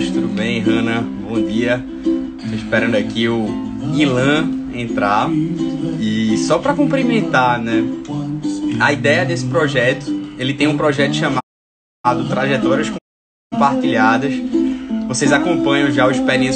todos, tudo bem? Hanna, bom dia. Estou esperando aqui o Ilan entrar. E só para cumprimentar, né? A ideia desse projeto, ele tem um projeto chamado Trajetórias Compartilhadas. Vocês acompanham já o Experiência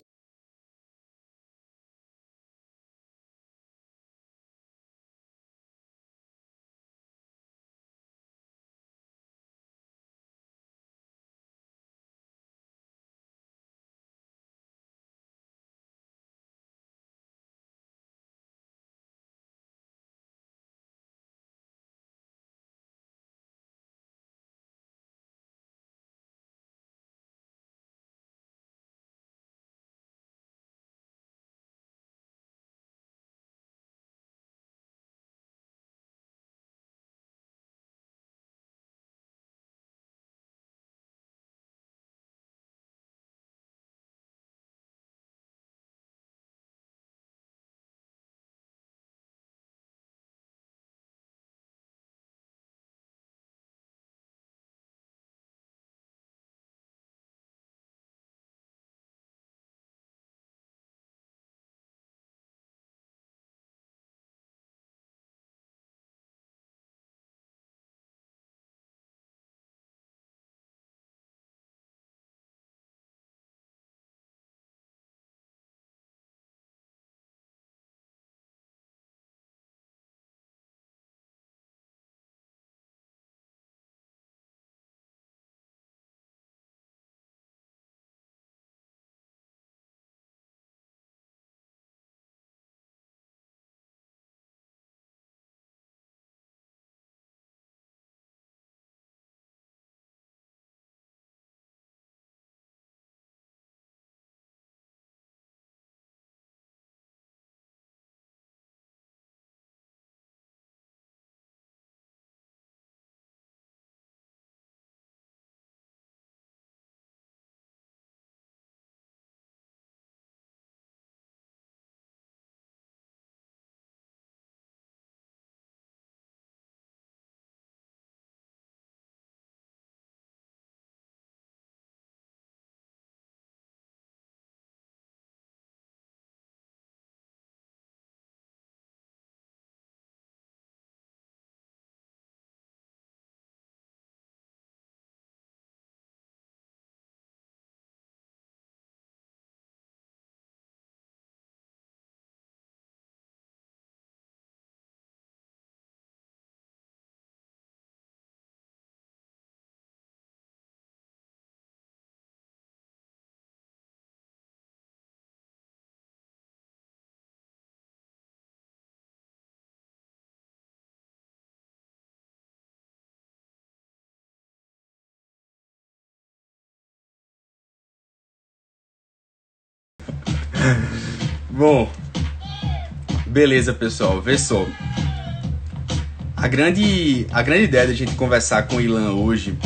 Bom, beleza, pessoal, vê só. A grande ideia da gente conversar com o Ilan hoje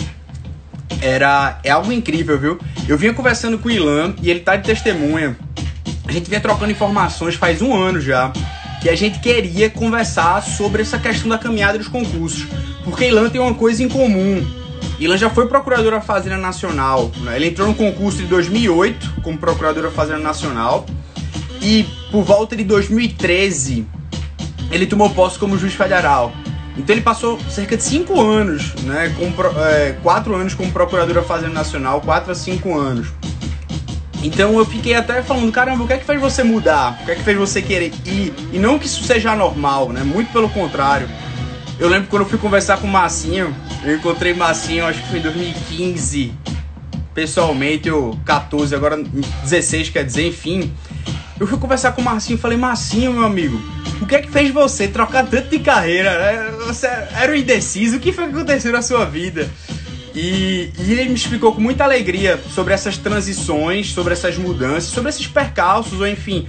é algo incrível, viu? Eu vinha conversando com o Ilan e ele tá de testemunha. A gente vinha trocando informações faz um ano já, que a gente queria conversar sobre essa questão da caminhada dos concursos, porque Ilan tem uma coisa em comum. Ilan já foi procuradora da Fazenda Nacional, né? Ele entrou no concurso de 2008 como procuradora da Fazenda Nacional. E por volta de 2013, ele tomou posse como juiz federal. Então ele passou cerca de 5 anos, né, 4 anos como procurador da Fazenda Nacional, 4 a 5 anos. Então eu fiquei até falando, caramba, o que é que fez você mudar? O que é que fez você querer ir? E não que isso seja normal, né, muito pelo contrário. Eu lembro quando eu fui conversar com o Marcinho, eu encontrei Marcinho, acho que foi em 2015, pessoalmente, ou 14, agora 16, quer dizer, enfim. Eu fui conversar com o Marcinho e falei, Marcinho, meu amigo, o que é que fez você trocar tanto de carreira, né? Você era um indeciso, o que foi que aconteceu na sua vida? E ele me explicou com muita alegria sobre essas transições, sobre essas mudanças, sobre esses percalços, ou enfim,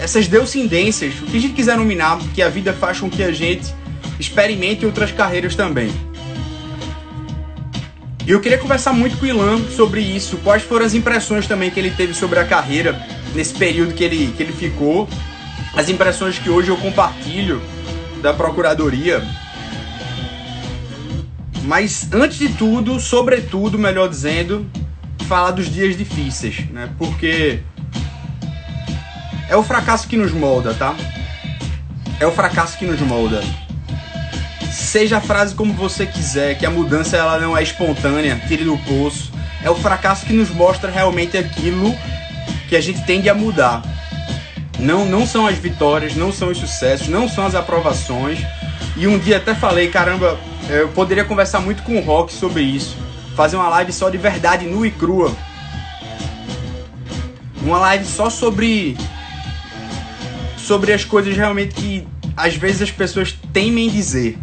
essas deucindências, o que a gente quiser nominar, que a vida faz com que a gente experimente outras carreiras também. E eu queria conversar muito com o Ilan sobre isso, quais foram as impressões também que ele teve sobre a carreira nesse período que ele ficou, as impressões que hoje eu compartilho da Procuradoria. Mas antes de tudo, sobretudo, melhor dizendo, falar dos dias difíceis, né? Porque é o fracasso que nos molda, tá? É o fracasso que nos molda. Seja a frase como você quiser, que a mudança ela não é espontânea, tire do poço. É o fracasso que nos mostra realmente aquilo que a gente tende a mudar. Não são as vitórias, não são os sucessos, não são as aprovações. E um dia até falei, caramba, eu poderia conversar muito com o Rock sobre isso. Fazer uma live só de verdade nua e crua. Uma live só sobre as coisas realmente que às vezes as pessoas temem dizer.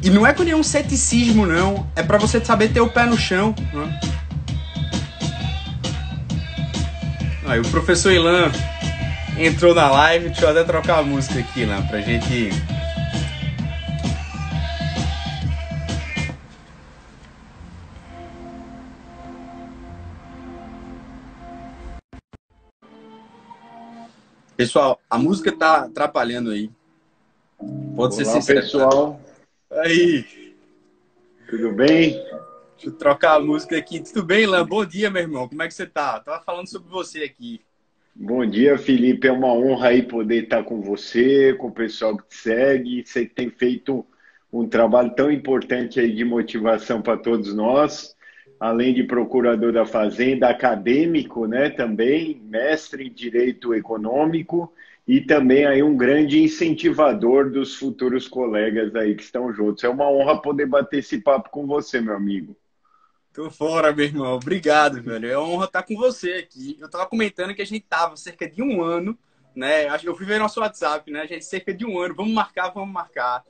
E não é com nenhum ceticismo, não. É pra você saber ter o pé no chão. Né? Aí o professor Ilan entrou na live. Deixa eu até trocar a música aqui, Ilan, pra gente... Pessoal, a música tá atrapalhando aí. Pode ser sincero. Pessoal. Aí. Tudo bem? Deixa eu trocar a música aqui. Tudo bem, Ilan? Bom dia, meu irmão. Como é que você tá? Tava falando sobre você aqui. Bom dia, Felipe. É uma honra aí poder estar com você, com o pessoal que te segue. Você tem feito um trabalho tão importante aí de motivação para todos nós. Além de procurador da Fazenda, acadêmico, né, também, mestre em Direito Econômico e também aí um grande incentivador dos futuros colegas aí que estão juntos. É uma honra poder bater esse papo com você, meu amigo. Tô fora, meu irmão. Obrigado, velho. É uma honra estar com você aqui. Eu tava comentando que a gente tava cerca de um ano, né? Eu fui ver nosso WhatsApp, né? A gente cerca de um ano. Vamos marcar, vamos marcar.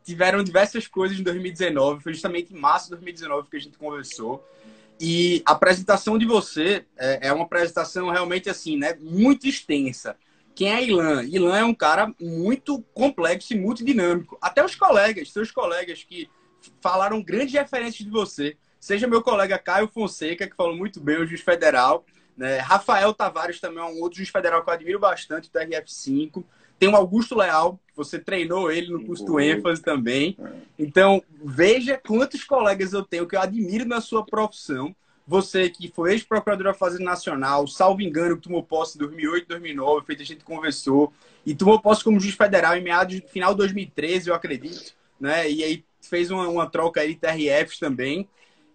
Tiveram diversas coisas em 2019. Foi justamente em março de 2019 que a gente conversou. E a apresentação de você é uma apresentação realmente assim, né? Muito extensa. Quem é Ilan? Ilan é um cara muito complexo e multidinâmico. Até os colegas, seus colegas que falaram grandes referências de você. Seja meu colega Caio Fonseca, que falou muito bem, o juiz federal. Né? Rafael Tavares também é um outro juiz federal que eu admiro bastante, o TRF5. Tem o Augusto Leal, você treinou ele no curso do ênfase também. Então, veja quantos colegas eu tenho que eu admiro na sua profissão. Você que foi ex-procurador da Fazenda Nacional, salvo engano, que tomou posse em 2008, 2009, feito a gente conversou, e tomou posse como juiz federal em meados de final de 2013, eu acredito, né? E aí fez uma troca aí de TRFs também.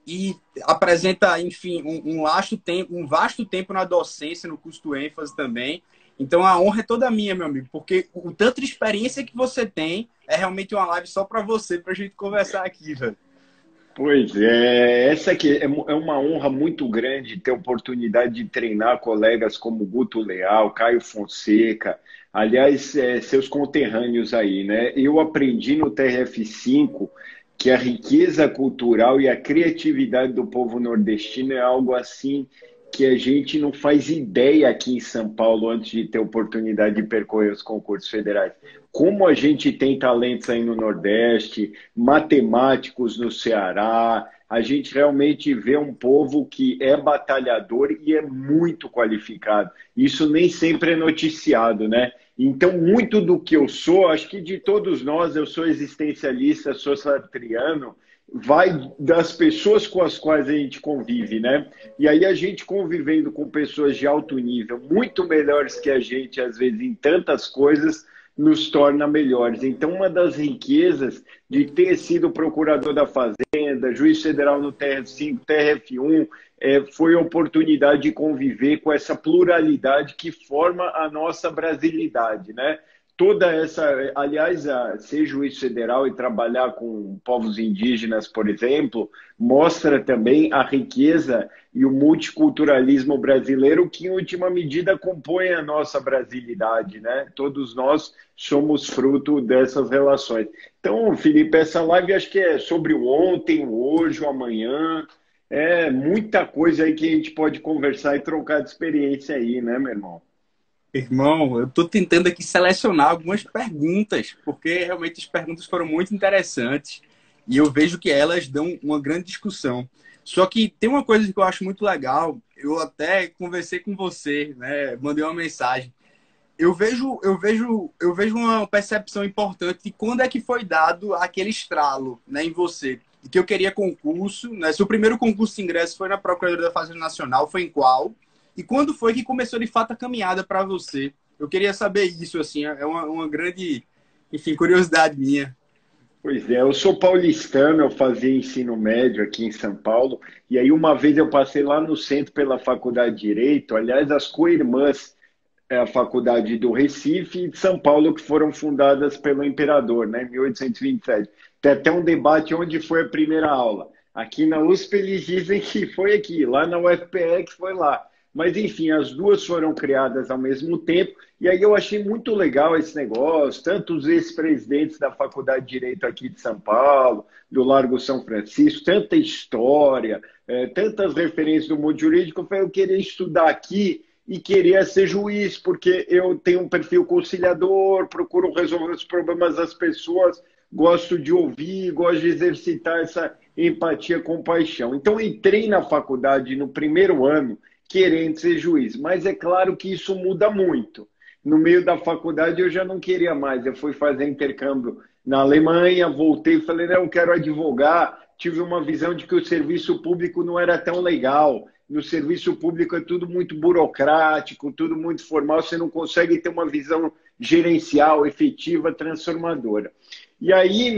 E apresenta, enfim, um vasto tempo na docência, no curso do ênfase também. Então a honra é toda minha, meu amigo, porque o tanto de experiência que você tem é realmente uma live só para você, para a gente conversar aqui, velho. Pois é, essa aqui é uma honra muito grande ter a oportunidade de treinar colegas como Guto Leal, Caio Fonseca, aliás, seus conterrâneos aí, né? Eu aprendi no TRF5 que a riqueza cultural e a criatividade do povo nordestino é algo assim que a gente não faz ideia aqui em São Paulo antes de ter oportunidade de percorrer os concursos federais. Como a gente tem talentos aí no Nordeste, matemáticos no Ceará, a gente realmente vê um povo que é batalhador e é muito qualificado. Isso nem sempre é noticiado, né? Então, muito do que eu sou, acho que de todos nós, eu sou existencialista, sou sartriano, vai das pessoas com as quais a gente convive, né? E aí a gente convivendo com pessoas de alto nível, muito melhores que a gente, às vezes, em tantas coisas, nos torna melhores. Então, uma das riquezas de ter sido procurador da Fazenda, juiz federal no TRF5, TRF1, foi a oportunidade de conviver com essa pluralidade que forma a nossa brasilidade, né? Toda essa, aliás, ser juiz federal e trabalhar com povos indígenas, por exemplo, mostra também a riqueza e o multiculturalismo brasileiro que, em última medida, compõe a nossa brasilidade, né? Todos nós somos fruto dessas relações. Então, Felipe, essa live acho que é sobre o ontem, o hoje, o amanhã. É muita coisa aí que a gente pode conversar e trocar de experiência aí, né, meu irmão? Irmão, eu estou tentando aqui selecionar algumas perguntas, porque realmente as perguntas foram muito interessantes e eu vejo que elas dão uma grande discussão. Só que tem uma coisa que eu acho muito legal, eu até conversei com você, né? Mandei uma mensagem. Eu vejo uma percepção importante de quando é que foi dado aquele estralo, né, em você. e que eu queria concurso, né? Seu primeiro concurso de ingresso foi na Procuradoria da Fazenda Nacional, foi em qual? E quando foi que começou de fato a caminhada para você? Eu queria saber isso, assim, é uma grande, enfim, curiosidade minha. Pois é, eu sou paulistano, eu fazia ensino médio aqui em São Paulo, e aí uma vez eu passei lá no centro pela Faculdade de Direito, aliás, as co-irmãs, a Faculdade do Recife e de São Paulo, que foram fundadas pelo imperador, né, em 1827. Tem até um debate onde foi a primeira aula. Aqui na USP eles dizem que foi aqui, lá na UFPE que foi lá. Mas, enfim, as duas foram criadas ao mesmo tempo, e aí eu achei muito legal esse negócio, tanto os ex-presidentes da Faculdade de Direito aqui de São Paulo, do Largo São Francisco, tanta história, tantas referências do mundo jurídico, eu queria estudar aqui e queria ser juiz, porque eu tenho um perfil conciliador, procuro resolver os problemas das pessoas, gosto de ouvir, gosto de exercitar essa empatia, compaixão. Então, entrei na faculdade no primeiro ano querendo ser juiz, mas é claro que isso muda muito. No meio da faculdade eu já não queria mais, eu fui fazer intercâmbio na Alemanha, voltei e falei, não, eu quero advogar, tive uma visão de que o serviço público não era tão legal, no serviço público é tudo muito burocrático, tudo muito formal, você não consegue ter uma visão gerencial, efetiva, transformadora. E aí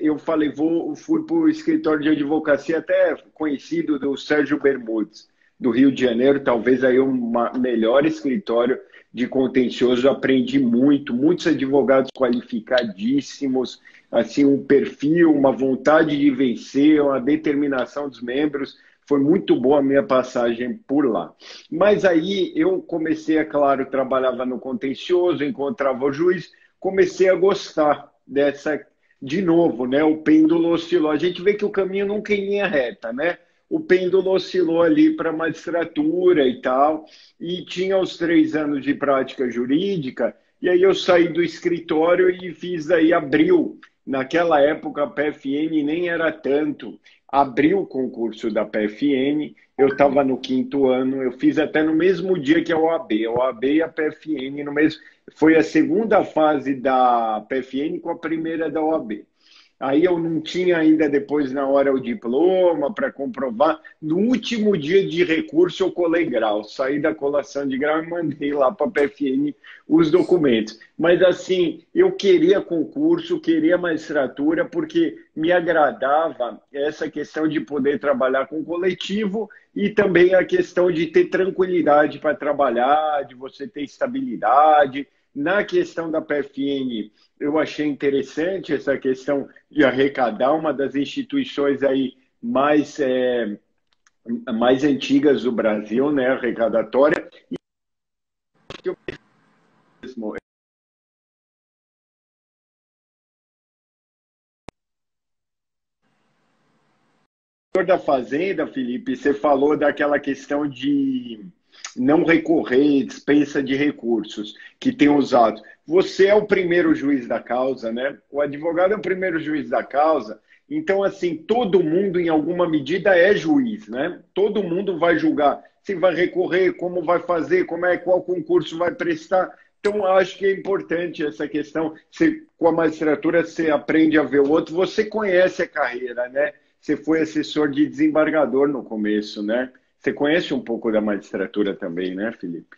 eu falei, fui para o escritório de advocacia até conhecido do Sérgio Bermudes, do Rio de Janeiro, talvez aí o melhor escritório de contencioso, aprendi muito, muitos advogados qualificadíssimos, assim, um perfil, uma vontade de vencer, uma determinação dos membros, foi muito boa a minha passagem por lá. Mas aí eu comecei, é claro, trabalhava no contencioso, encontrava o juiz, comecei a gostar dessa, de novo, né? O pêndulo oscilou. A gente vê que o caminho nunca é em linha reta, né? O pêndulo oscilou ali para a magistratura e tal, e tinha os 3 anos de prática jurídica, e aí eu saí do escritório e fiz aí, abriu. Naquela época a PFN nem era tanto, abriu o concurso da PFN, eu estava no 5º ano, eu fiz até no mesmo dia que a OAB e a PFN no mesmo. Foi a segunda fase da PFN com a primeira da OAB. Aí eu não tinha ainda depois na hora o diploma para comprovar. No último dia de recurso eu colei grau, saí da colação de grau e mandei lá para a PFN os documentos. Mas assim, eu queria concurso, queria magistratura, porque me agradava essa questão de poder trabalhar com coletivo e também a questão de ter tranquilidade para trabalhar, de você ter estabilidade. Na questão da PFN, eu achei interessante essa questão de arrecadar, uma das instituições aí mais antigas do Brasil, né, arrecadatória. E eu mesmo, da Fazenda, Felipe, você falou daquela questão de não recorrer, dispensa de recursos que tem usado. Você é o primeiro juiz da causa, né? O advogado é o primeiro juiz da causa. Então, assim, todo mundo, em alguma medida, é juiz, né? Todo mundo vai julgar se vai recorrer, como vai fazer, qual concurso vai prestar. Então, acho que é importante essa questão. Você, com a magistratura, você aprende a ver o outro. Você conhece a carreira, né? Você foi assessor de desembargador no começo, né? Você conhece um pouco da magistratura também, né, Felipe?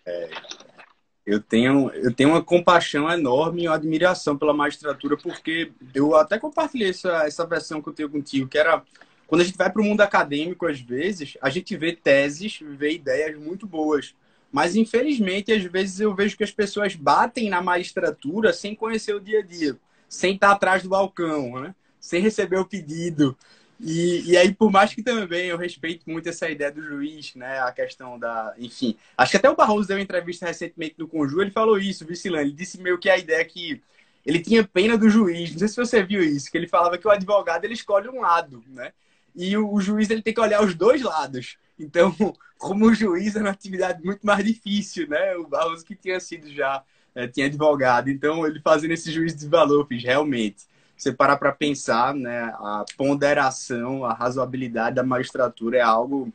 Eu tenho uma compaixão enorme e uma admiração pela magistratura, porque eu até compartilhei essa versão que eu tenho contigo, que era quando a gente vai para o mundo acadêmico, às vezes, a gente vê teses, vê ideias muito boas. Mas, infelizmente, às vezes eu vejo que as pessoas batem na magistratura sem conhecer o dia a dia, sem estar atrás do balcão, né? Sem receber o pedido. E aí, por mais que também eu respeito muito essa ideia do juiz, né? A questão da... Enfim, acho que até o Barroso deu uma entrevista recentemente no Conjur, ele falou isso, Vicilane. Ele disse meio que a ideia que ele tinha pena do juiz. Não sei se você viu isso, que ele falava que o advogado ele escolhe um lado, né? E o juiz ele tem que olhar os dois lados. Então, como juiz é uma atividade muito mais difícil, né? O Barroso que tinha sido já, tinha advogado. Então, ele fazendo esse juízo de valor, fiz, realmente você parar para pensar, né, a ponderação, a razoabilidade da magistratura é algo,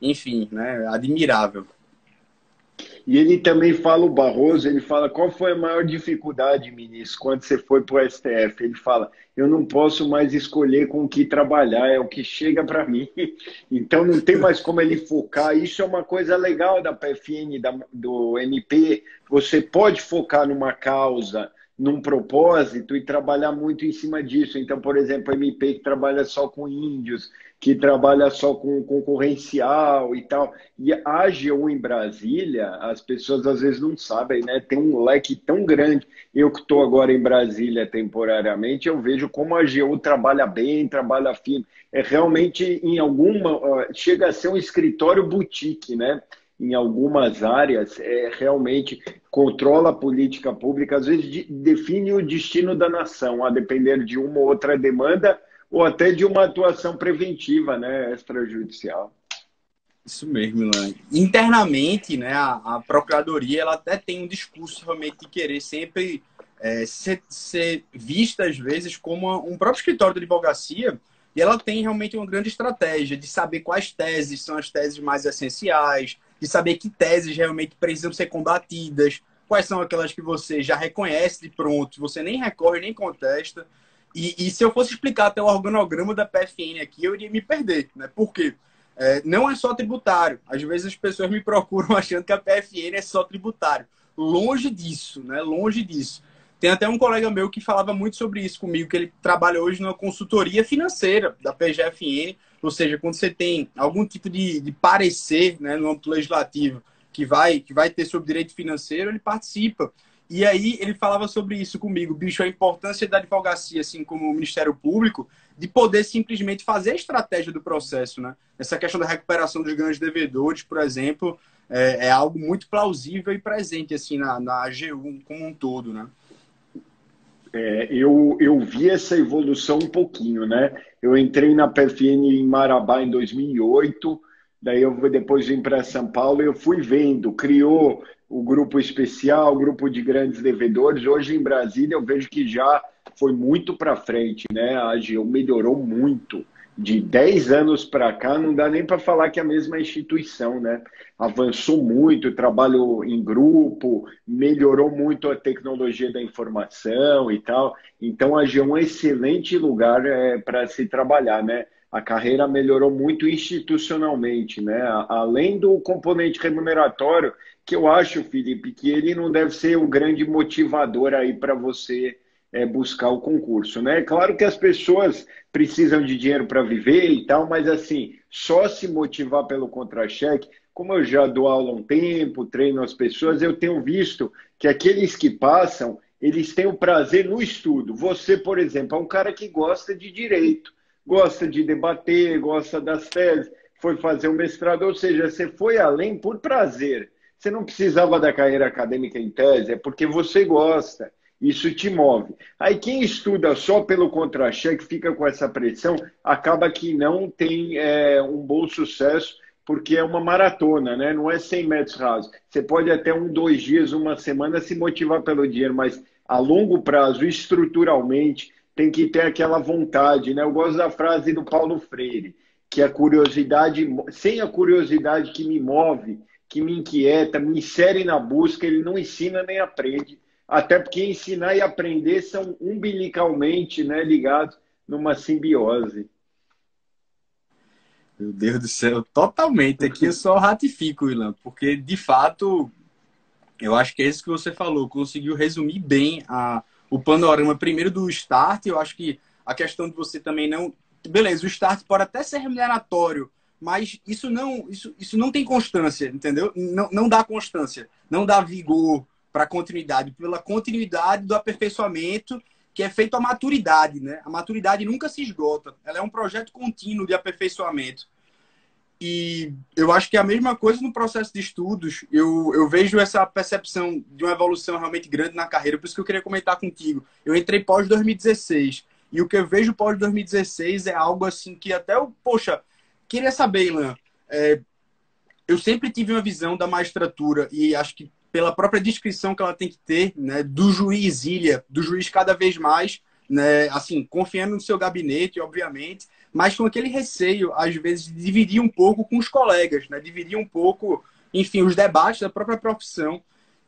enfim, né, admirável. E ele também fala, o Barroso, ele fala, qual foi a maior dificuldade, ministro, quando você foi para o STF? Ele fala, eu não posso mais escolher com o que trabalhar, é o que chega para mim. Então não tem mais como ele focar. Isso é uma coisa legal da PFN, do MP. Você pode focar numa causa, num propósito e trabalhar muito em cima disso. Então, por exemplo, a MP que trabalha só com índios, que trabalha só com concorrencial e tal. E a AGU em Brasília, as pessoas às vezes não sabem, né? Tem um leque tão grande. Eu que estou agora em Brasília temporariamente, eu vejo como a AGU trabalha bem, trabalha firme. É realmente, em alguma... Chega a ser um escritório boutique, né? Em algumas áreas, realmente controla a política pública, às vezes define o destino da nação, a depender de uma ou outra demanda ou até de uma atuação preventiva, né, extrajudicial. Isso mesmo, Ilan. Internamente, né, a Procuradoria ela até tem um discurso realmente de querer sempre ser vista, às vezes, como um próprio escritório de advocacia, e ela tem realmente uma grande estratégia de saber quais teses são as teses mais essenciais, de saber que teses realmente precisam ser combatidas, quais são aquelas que você já reconhece de pronto, você nem recorre, nem contesta. E se eu fosse explicar até o organograma da PFN aqui, eu iria me perder, né? Por quê? Não é só tributário. Às vezes as pessoas me procuram achando que a PFN é só tributário. Longe disso, né? Longe disso. Tem até um colega meu que falava muito sobre isso comigo, que ele trabalha hoje numa consultoria financeira da PGFN, ou seja, quando você tem algum tipo de parecer, né, no âmbito legislativo que vai ter sobre direito financeiro, ele participa. E aí ele falava sobre isso comigo, bicho, a importância da advocacia, assim como o Ministério Público, de poder simplesmente fazer a estratégia do processo, né? Essa questão da recuperação dos grandes devedores, por exemplo, é algo muito plausível e presente assim na AGU como um todo, né? Eu vi essa evolução um pouquinho, né? Eu entrei na PFN em Marabá em 2008, daí eu depois vim para São Paulo e eu fui vendo, criou o grupo especial, o grupo de grandes devedores. Hoje em Brasília eu vejo que já foi muito para frente, né? A AGU melhorou muito. De 10 anos para cá, não dá nem para falar que é a mesma instituição, né? Avançou muito, trabalho em grupo, melhorou muito a tecnologia da informação e tal. Então, a AGU é um excelente lugar para se trabalhar, né? A carreira melhorou muito institucionalmente, né? Além do componente remuneratório, que eu acho, Felipe, que ele não deve ser o grande motivador aí para você buscar o concurso, né? Claro que as pessoas precisam de dinheiro para viver e tal, mas assim, só se motivar pelo contra-cheque, como eu já dou aula há um tempo, treino as pessoas, eu tenho visto que aqueles que passam, eles têm o prazer no estudo. Você, por exemplo, é um cara que gosta de direito, gosta de debater, gosta das teses, foi fazer um mestrado, ou seja, você foi além por prazer. Você não precisava da carreira acadêmica em tese, é porque você gosta. Isso te move. Aí quem estuda só pelo contra-cheque, fica com essa pressão, acaba que não tem um bom sucesso, porque é uma maratona, né? Não é 100 metros rasos. Você pode até 2 dias, uma semana se motivar pelo dinheiro, mas a longo prazo, estruturalmente, tem que ter aquela vontade, né? Eu gosto da frase do Paulo Freire, que a curiosidade, sem a curiosidade que me move, que me inquieta, me insere na busca, ele não ensina nem aprende. Até porque ensinar e aprender são umbilicalmente, né, ligados numa simbiose. Meu Deus do céu, totalmente. Aqui eu só ratifico, Ilan, porque de fato eu acho que é isso que você falou, conseguiu resumir bem o panorama primeiro do start. Eu acho que a questão de você também não. Beleza, o start pode até ser remuneratório, mas isso não tem constância, entendeu? Não dá constância, não dá vigor para a continuidade, pela continuidade do aperfeiçoamento que é feito a maturidade, né? A maturidade nunca se esgota, ela é um projeto contínuo de aperfeiçoamento. E eu acho que é a mesma coisa no processo de estudos. Eu vejo essa percepção de uma evolução realmente grande na carreira, por isso que eu queria comentar contigo. Eu entrei pós 2016, e o que eu vejo pós 2016 é algo assim que até eu, poxa, queria saber, Ilan, eu sempre tive uma visão da magistratura, e acho que pela própria descrição que ela tem que ter, né, do juiz ilha, do juiz cada vez mais, né, assim, confiando no seu gabinete, obviamente, mas com aquele receio, às vezes, de dividir um pouco com os colegas, né, dividir um pouco enfim, os debates da própria profissão.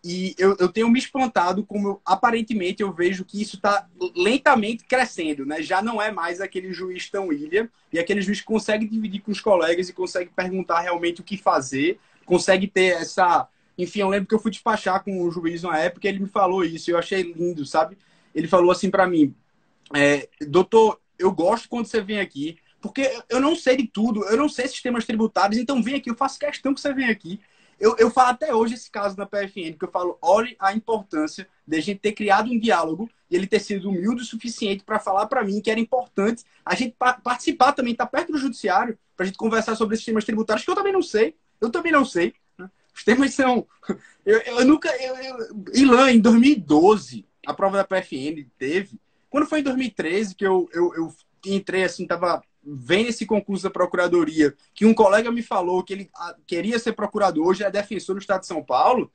E eu tenho me espantado como, aparentemente, eu vejo que isso está lentamente crescendo, né? Já não é mais aquele juiz tão ilha, e aquele juiz que consegue dividir com os colegas e consegue perguntar realmente o que fazer, consegue ter essa... Enfim, eu lembro que eu fui despachar com o juiz na época e ele me falou isso, e eu achei lindo, sabe? Ele falou assim para mim, doutor, eu gosto quando você vem aqui, porque eu não sei de tudo, eu não sei sistemas tributários, então vem aqui, eu faço questão que você venha aqui. Eu falo até hoje esse caso na PFN, que eu falo, olhe a importância de a gente ter criado um diálogo e ele ter sido humilde o suficiente para falar para mim que era importante a gente participar também, estar perto do judiciário, para a gente conversar sobre esses temas tributários, que eu também não sei. Eu também não sei. Né? Os temas são... Eu nunca... Ilan, em 2012, a prova da PFN teve. Quando foi em 2013 que eu entrei, assim, tava vendo esse concurso da Procuradoria, que um colega me falou que ele queria ser procurador, hoje é defensor do Estado de São Paulo,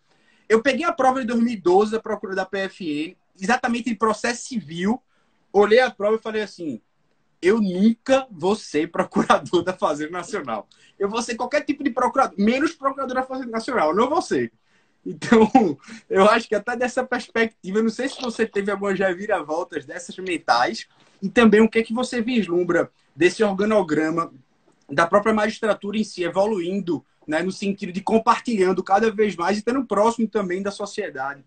eu peguei a prova de 2012 da Procuradoria da PFN, exatamente em processo civil, olhei a prova e falei assim, eu nunca vou ser procurador da Fazenda Nacional. Eu vou ser qualquer tipo de procurador, menos procurador da Fazenda Nacional, eu não vou ser. Então, eu acho que até dessa perspectiva, eu não sei se você teve algumas reviravoltas dessas mentais, e também o que é que você vislumbra desse organograma da própria magistratura em si, evoluindo, né, no sentido de compartilhando cada vez mais e estando próximo também da sociedade.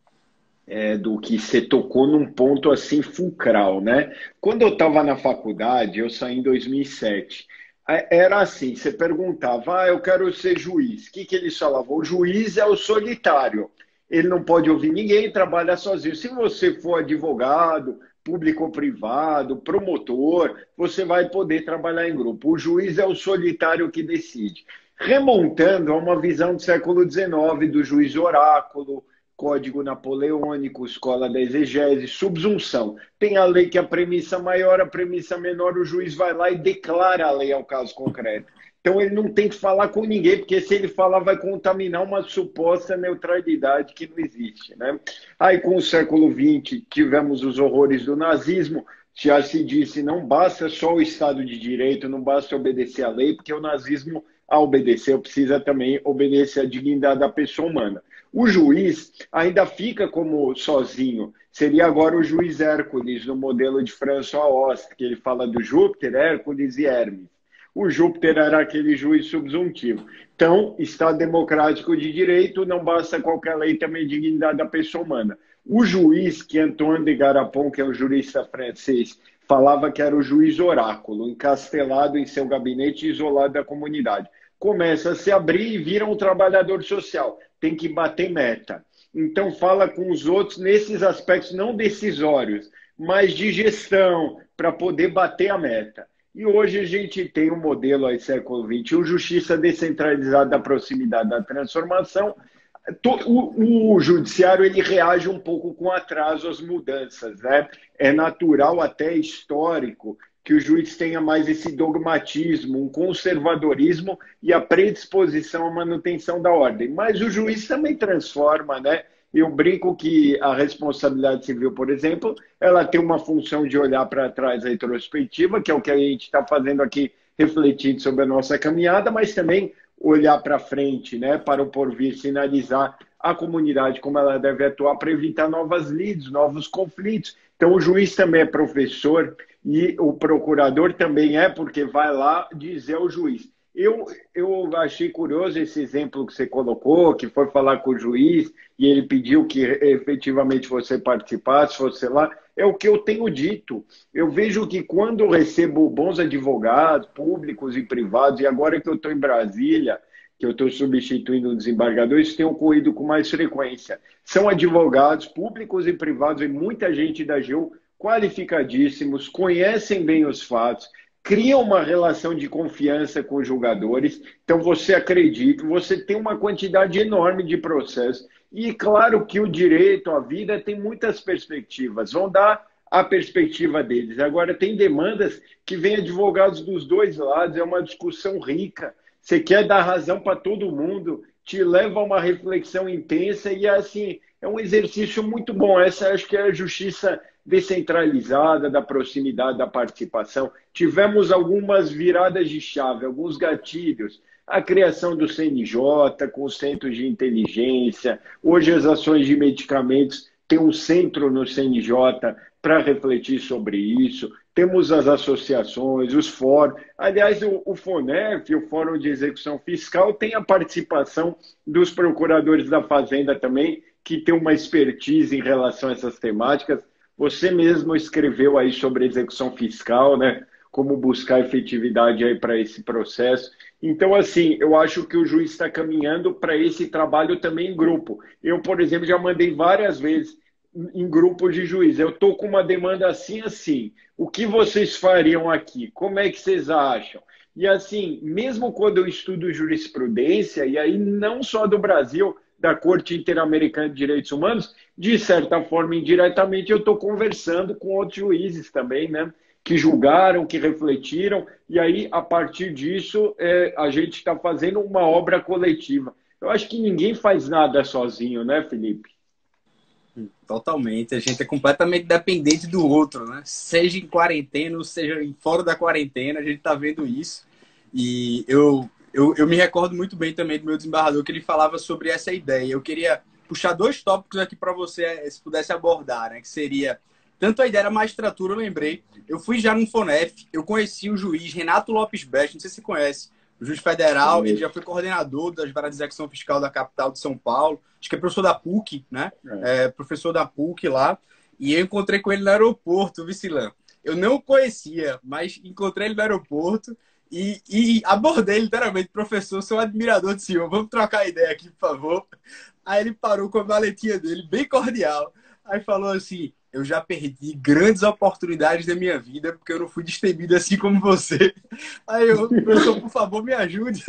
Do que você tocou num ponto assim fulcral, né? Quando eu estava na faculdade, eu saí em 2007. Era assim, você perguntava, eu quero ser juiz. O que eles falavam? O juiz é o solitário. Ele não pode ouvir ninguém, trabalha sozinho. Se você for advogado, público ou privado, promotor, você vai poder trabalhar em grupo. O juiz é o solitário que decide. Remontando a uma visão do século XIX, do juiz oráculo, Código Napoleônico, Escola da Exegese, subsunção. Tem a lei que é a premissa maior, a premissa menor, o juiz vai lá e declara a lei ao caso concreto. Então ele não tem que falar com ninguém, porque se ele falar vai contaminar uma suposta neutralidade que não existe. Né? Aí com o século XX tivemos os horrores do nazismo, já se disse, não basta só o Estado de Direito, não basta obedecer à lei, porque o nazismo, a obedecer, precisa também obedecer à dignidade da pessoa humana. O juiz ainda fica como sozinho. Seria agora o juiz Hércules, no modelo de François Hoste, que ele fala do Júpiter, Hércules e Hermes. O Júpiter era aquele juiz subsuntivo. Então, Estado democrático de direito, não basta qualquer lei, também dignidade da pessoa humana. O juiz, que Antoine de Garapon, que é um jurista francês, falava que era o juiz oráculo, encastelado em seu gabinete, isolado da comunidade. Começa a se abrir e vira um trabalhador social. Tem que bater meta. Então, fala com os outros nesses aspectos não decisórios, mas de gestão, para poder bater a meta. E hoje a gente tem um modelo aí, século XXI, justiça descentralizada da proximidade da transformação. O judiciário ele reage um pouco com atraso às mudanças. Né? É natural, até histórico, que o juiz tenha mais esse dogmatismo, um conservadorismo e a predisposição à manutenção da ordem. Mas o juiz também transforma, né? Eu brinco que a responsabilidade civil, por exemplo, ela tem uma função de olhar para trás a retrospectiva, que é o que a gente está fazendo aqui, refletindo sobre a nossa caminhada, mas também olhar para frente, né? Para o porvir, sinalizar a comunidade como ela deve atuar para evitar novas lides, novos conflitos. Então, o juiz também é professor e o procurador também é, porque vai lá dizer ao juiz. Eu achei curioso esse exemplo que você colocou, que foi falar com o juiz e ele pediu que efetivamente você participasse, fosse lá. É o que eu tenho dito. Eu vejo que quando eu recebo bons advogados, públicos e privados, e agora que eu estou em Brasília, que eu estou substituindo o desembargador, isso tem ocorrido com mais frequência. São advogados públicos e privados e muita gente da AGU qualificadíssimos, conhecem bem os fatos, criam uma relação de confiança com os julgadores, então você acredita, você tem uma quantidade enorme de processos. E claro que o direito, a vida, tem muitas perspectivas, vão dar a perspectiva deles. Agora, tem demandas que vêm advogados dos dois lados, é uma discussão rica. Você quer dar razão para todo mundo, te leva a uma reflexão intensa e assim, é um exercício muito bom. Essa acho que é a justiça descentralizada, da proximidade, da participação. Tivemos algumas viradas de chave, alguns gatilhos. a criação do CNJ, com os centros de inteligência. Hoje as ações de medicamentos têm um centro no CNJ para refletir sobre isso. Temos as associações, os fóruns. Aliás, o FONEF, o Fórum de Execução Fiscal, tem a participação dos procuradores da Fazenda também, que tem uma expertise em relação a essas temáticas. Você mesmo escreveu aí sobre execução fiscal, né? Como buscar efetividade aí para esse processo. Então, assim, eu acho que o juiz está caminhando para esse trabalho também em grupo. Eu, por exemplo, já mandei várias vezes em grupos de juiz. Eu estou com uma demanda assim, assim. O que vocês fariam aqui? Como é que vocês acham? E assim, mesmo quando eu estudo jurisprudência, e aí não só do Brasil, da Corte Interamericana de Direitos Humanos, de certa forma, indiretamente, eu estou conversando com outros juízes também, né? Que julgaram, que refletiram, e aí, a partir disso, a gente está fazendo uma obra coletiva. Eu acho que ninguém faz nada sozinho, né, Felipe? Totalmente. A gente é completamente dependente do outro, né? Seja em quarentena, ou seja fora da quarentena, a gente tá vendo isso. E eu me recordo muito bem também do meu desembargador, que ele falava sobre essa ideia. Eu queria puxar dois tópicos aqui para você, se pudesse abordar, né? Que seria tanto a ideia da magistratura, eu lembrei. Eu fui já no FONEF, eu conheci o juiz Renato Lopes Best, não sei se você conhece, o juiz federal, ele já foi coordenador das varas de execução fiscal da capital de São Paulo, acho que é professor da PUC, né? Professor da PUC lá, e eu encontrei com ele no aeroporto, Vicilã. Eu não o conhecia, mas encontrei ele no aeroporto e abordei literalmente, professor, sou um admirador do senhor, vamos trocar ideia aqui, por favor. Aí ele parou com a maletinha dele, bem cordial, aí falou assim: eu já perdi grandes oportunidades da minha vida porque eu não fui destemido assim como você. Aí eu, professor, por favor, me ajude.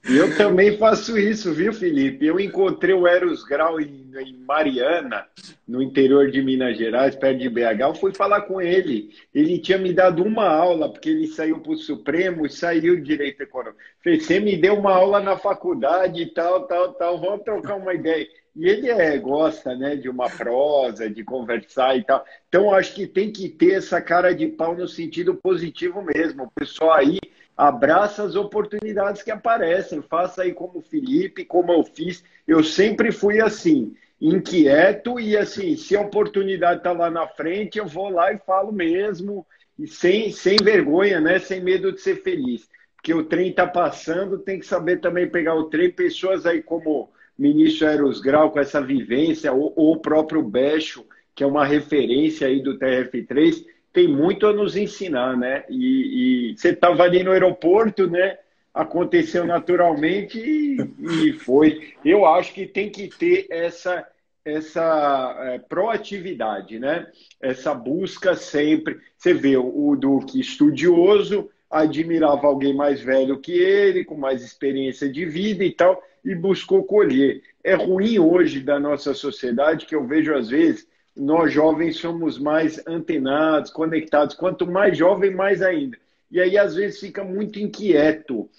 Eu também faço isso, viu, Felipe? Eu encontrei o Eros Grau em Mariana, no interior de Minas Gerais, perto de BH. Eu fui falar com ele. Ele tinha me dado uma aula, porque ele saiu para o Supremo e saiu de Direito Econômico. Falei, você me deu uma aula na faculdade e tal, tal, tal. Vamos trocar uma ideia. E ele gosta, né, de uma prosa, de conversar e tal. Então, eu acho que tem que ter essa cara de pau no sentido positivo mesmo. O pessoal aí abraça as oportunidades que aparecem. Faça aí como o Felipe, como eu fiz. Eu sempre fui assim, inquieto e assim, se a oportunidade está lá na frente, eu vou lá e falo mesmo, e sem vergonha, né? Sem medo de ser feliz. Porque o trem está passando, tem que saber também pegar o trem. Pessoas aí como o ministro Eros Grau, com essa vivência, ou o próprio Becho, que é uma referência aí do TRF3, tem muito a nos ensinar, né? E você estava ali no aeroporto, né? Aconteceu naturalmente e foi. Eu acho que tem que ter essa proatividade, né? Essa busca sempre. Você vê o Duque estudioso, admirava alguém mais velho que ele, com mais experiência de vida e tal, e buscou colher. É ruim hoje da nossa sociedade que eu vejo às vezes nós jovens somos mais antenados, conectados. Quanto mais jovem, mais ainda. E aí, às vezes, fica muito inquieto.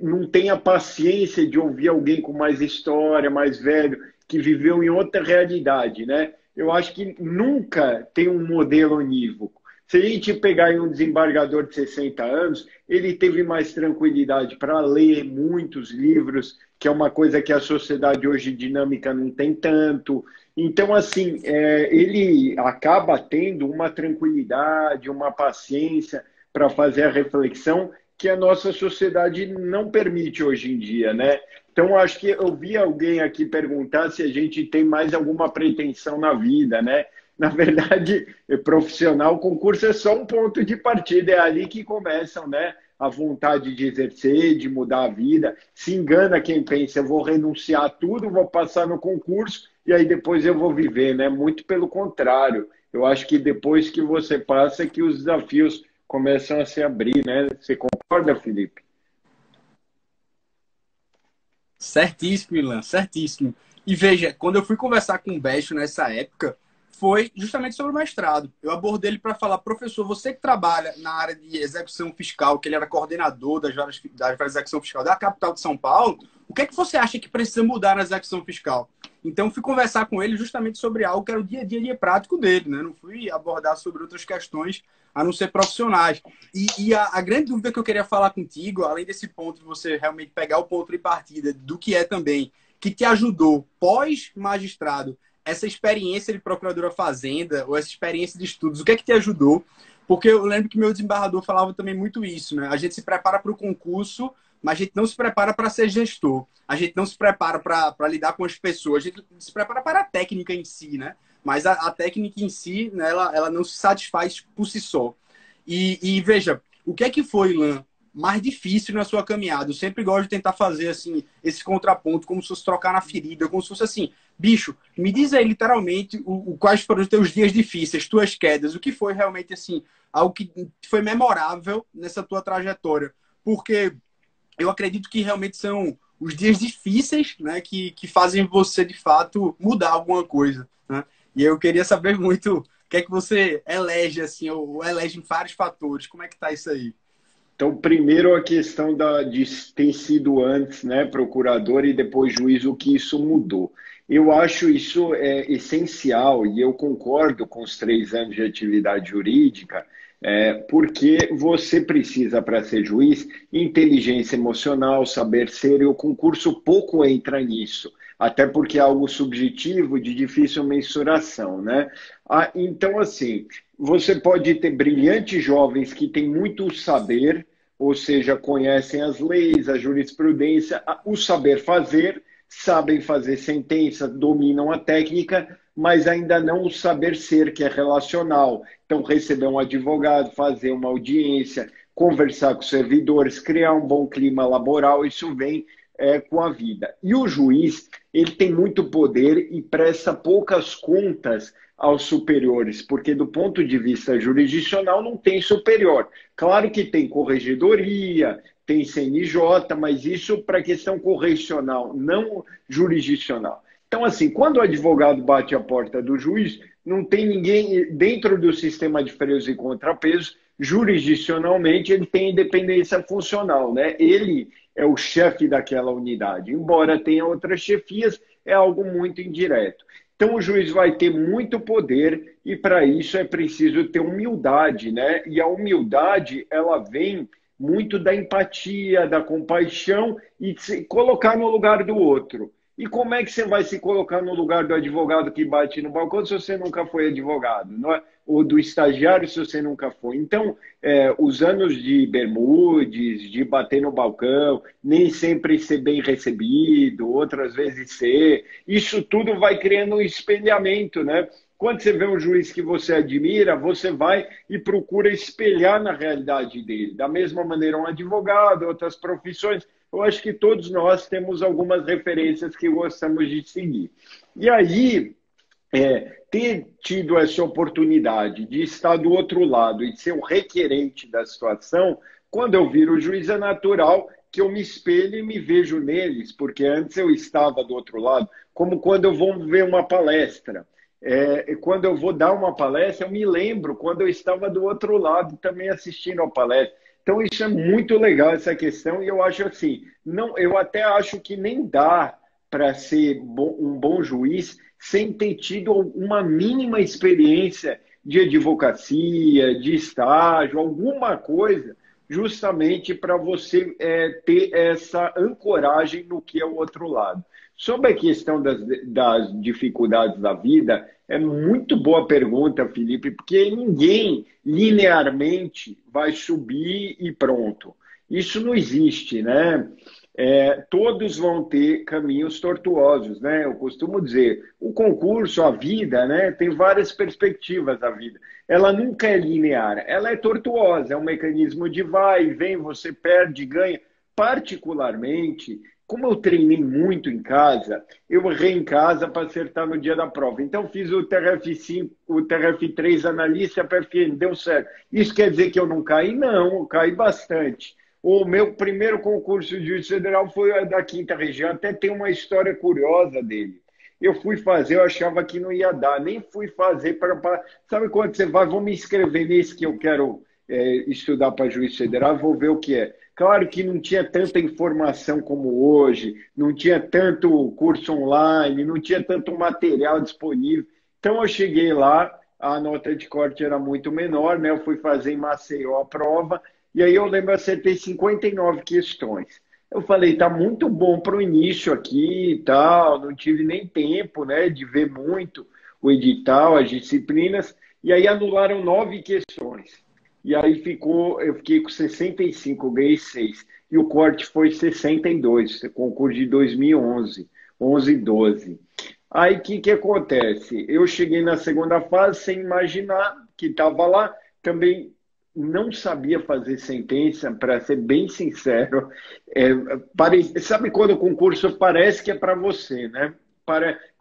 Não tem a paciência de ouvir alguém com mais história, mais velho, que viveu em outra realidade, né? Eu acho que nunca tem um modelo unívoco. Se a gente pegar aí um desembargador de 60 anos, ele teve mais tranquilidade para ler muitos livros, que é uma coisa que a sociedade hoje dinâmica não tem tanto. Então, assim, ele acaba tendo uma tranquilidade, uma paciência para fazer a reflexão que a nossa sociedade não permite hoje em dia, né? Então, acho que eu vi alguém aqui perguntar se a gente tem mais alguma pretensão na vida, né? Na verdade, profissional, o concurso é só um ponto de partida, é ali que começam, né? A vontade de exercer, de mudar a vida. Se engana quem pensa, eu vou renunciar a tudo, vou passar no concurso e aí depois eu vou viver, né? Muito pelo contrário. Eu acho que depois que você passa é que os desafios começam a se abrir, né? Você concorda, Felipe? Certíssimo, Ilan, certíssimo. E veja, quando eu fui conversar com o Becho nessa época, foi justamente sobre o mestrado. Eu abordei ele para falar: professor, você que trabalha na área de execução fiscal, que ele era coordenador das varas de execução fiscal da capital de São Paulo, o que é que você acha que precisa mudar na execução fiscal? Então, fui conversar com ele justamente sobre algo que era o dia prático dele, né? Não fui abordar sobre outras questões a não ser profissionais. E a grande dúvida que eu queria falar contigo, além desse ponto de você realmente pegar o ponto de partida do que é também, que te ajudou pós-magistrado, essa experiência de procuradora fazenda, ou essa experiência de estudos, o que é que te ajudou? Porque eu lembro que meu desembargador falava também muito isso, né? A gente se prepara para o concurso, mas a gente não se prepara para ser gestor. A gente não se prepara para lidar com as pessoas. A gente se prepara para a técnica em si, né? Mas a técnica em si, né, ela não se satisfaz por si só. E veja, o que é que foi, Ilan, mais difícil na sua caminhada? Eu sempre gosto de tentar fazer assim esse contraponto, como se fosse trocar na ferida, como se fosse assim, bicho, me diz aí literalmente quais foram os teus dias difíceis, tuas quedas, o que foi realmente assim, algo que foi memorável nessa tua trajetória. Porque eu acredito que realmente são os dias difíceis, né, que fazem você, de fato, mudar alguma coisa, né? E eu queria saber muito o que é que você elege, assim, ou elege em vários fatores. Como é que tá isso aí? Então, primeiro a questão de ter sido antes, né, procurador e depois juiz, o que isso mudou. Eu acho isso essencial e eu concordo com os 3 anos de atividade jurídica, porque você precisa, para ser juiz, inteligência emocional, saber ser, e o concurso pouco entra nisso, até porque é algo subjetivo, de difícil mensuração, né? Então, assim, você pode ter brilhantes jovens que têm muito saber, ou seja, conhecem as leis, a jurisprudência, o saber fazer, sabem fazer sentença, dominam a técnica, mas ainda não o saber ser, que é relacional. Então, receber um advogado, fazer uma audiência, conversar com os servidores, criar um bom clima laboral, isso vem com a vida. E o juiz, ele tem muito poder e presta poucas contas aos superiores, porque do ponto de vista jurisdicional não tem superior. Claro que tem corregedoria, tem CNJ, mas isso para questão correcional, não jurisdicional. Então, assim, quando o advogado bate a porta do juiz, não tem ninguém dentro do sistema de freios e contrapesos, jurisdicionalmente ele tem independência funcional, né? Ele é o chefe daquela unidade, embora tenha outras chefias, é algo muito indireto. Então, o juiz vai ter muito poder e, para isso, é preciso ter humildade, né? E a humildade, ela vem muito da empatia, da compaixão e de se colocar no lugar do outro. E como é que você vai se colocar no lugar do advogado que bate no balcão se você nunca foi advogado, não é? Ou do estagiário se você nunca foi? Então, os anos de bermudes, de bater no balcão, nem sempre ser bem recebido, outras vezes ser, isso tudo vai criando um espelhamento, né? Quando você vê um juiz que você admira, você vai e procura espelhar na realidade dele. Da mesma maneira, um advogado, outras profissões, eu acho que todos nós temos algumas referências que gostamos de seguir. E aí, ter tido essa oportunidade de estar do outro lado e de ser o requerente da situação, quando eu viro juiz é natural que eu me espelhe e me vejo neles, porque antes eu estava do outro lado, como quando eu vou ver uma palestra. Quando eu vou dar uma palestra, eu me lembro quando eu estava do outro lado também assistindo a palestra. Então, isso é muito legal, essa questão, e eu acho assim, não, eu até acho que nem dá para ser um bom juiz sem ter tido uma mínima experiência de advocacia, de estágio, alguma coisa, justamente para você ter essa ancoragem no que é o outro lado. Sobre a questão das dificuldades da vida, é muito boa pergunta, Felipe, porque ninguém linearmente vai subir e pronto. Isso não existe, né? Todos vão ter caminhos tortuosos, né? Eu costumo dizer, o concurso, a vida, né? Tem várias perspectivas da vida. Ela nunca é linear, ela é tortuosa, é um mecanismo de vai e vem, você perde, ganha. Particularmente, como eu treinei muito em casa, eu errei em casa para acertar no dia da prova. Então, fiz o TRF5, o TRF3 analista PFN, deu certo. Isso quer dizer que eu não caí? Não, eu caí bastante. O meu primeiro concurso de juiz federal foi da Quinta Região, até tem uma história curiosa dele. Eu fui fazer, eu achava que não ia dar, nem fui fazer para... Sabe quando você vai, vou me inscrever nesse que eu quero estudar para juiz federal, vou ver o que é. Claro que não tinha tanta informação como hoje, não tinha tanto curso online, não tinha tanto material disponível. Então eu cheguei lá, a nota de corte era muito menor, né? Eu fui fazer em Maceió a prova, e aí eu lembro, acertei 59 questões. Eu falei, tá muito bom para o início aqui e tal, não tive nem tempo, né, de ver muito o edital, as disciplinas, e aí anularam 9 questões. E aí eu fiquei com 65, ganhei 6. E o corte foi 62, concurso de 2011, 11 e 12. Aí o que acontece? Eu cheguei na segunda fase sem imaginar que estava lá, também não sabia fazer sentença, para ser bem sincero. Sabe quando o concurso parece que é para você, né?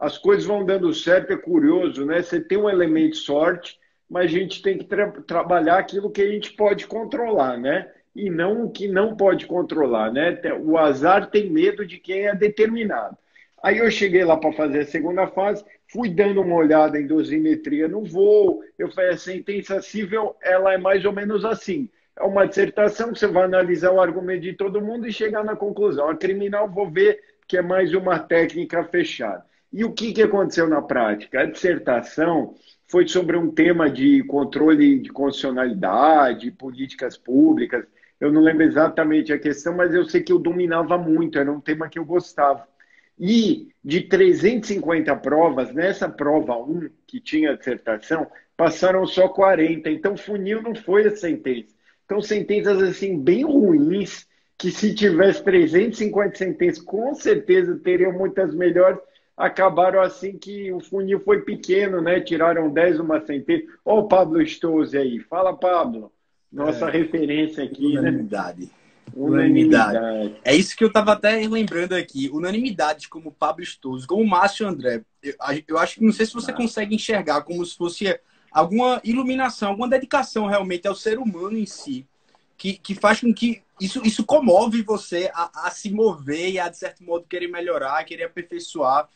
As coisas vão dando certo, é curioso, né? Você tem um elemento de sorte, mas a gente tem que trabalhar aquilo que a gente pode controlar, né? E não o que não pode controlar, né? O azar tem medo de quem é determinado. Aí eu cheguei lá para fazer a segunda fase, fui dando uma olhada em dosimetria no voo, eu falei, a sentença civil, ela é mais ou menos assim. É uma dissertação que você vai analisar o argumento de todo mundo e chegar na conclusão. A criminal, vou ver que é mais uma técnica fechada. E o que aconteceu na prática? A dissertação foi sobre um tema de controle de constitucionalidade, políticas públicas. Eu não lembro exatamente a questão, mas eu sei que eu dominava muito, era um tema que eu gostava. E de 350 provas, nessa prova 1, que tinha dissertação, passaram só 40. Então, funil não foi a sentença. Então, sentenças assim bem ruins, que se tivesse 350 sentenças, com certeza teriam muitas melhores, acabaram assim que o funil foi pequeno, né? Tiraram 10 uma sentença. Olha o Pablo Stouze aí. Fala, Pablo. Nossa referência aqui, Unanimidade. né? Unanimidade. É isso que eu estava até lembrando aqui. Unanimidade como Pablo Stouze, como Márcio André. Eu acho que não sei se você consegue enxergar como se fosse alguma iluminação, alguma dedicação realmente ao ser humano em si, que faz com que isso comove você a se mover e a, de certo modo, querer melhorar, querer aperfeiçoar.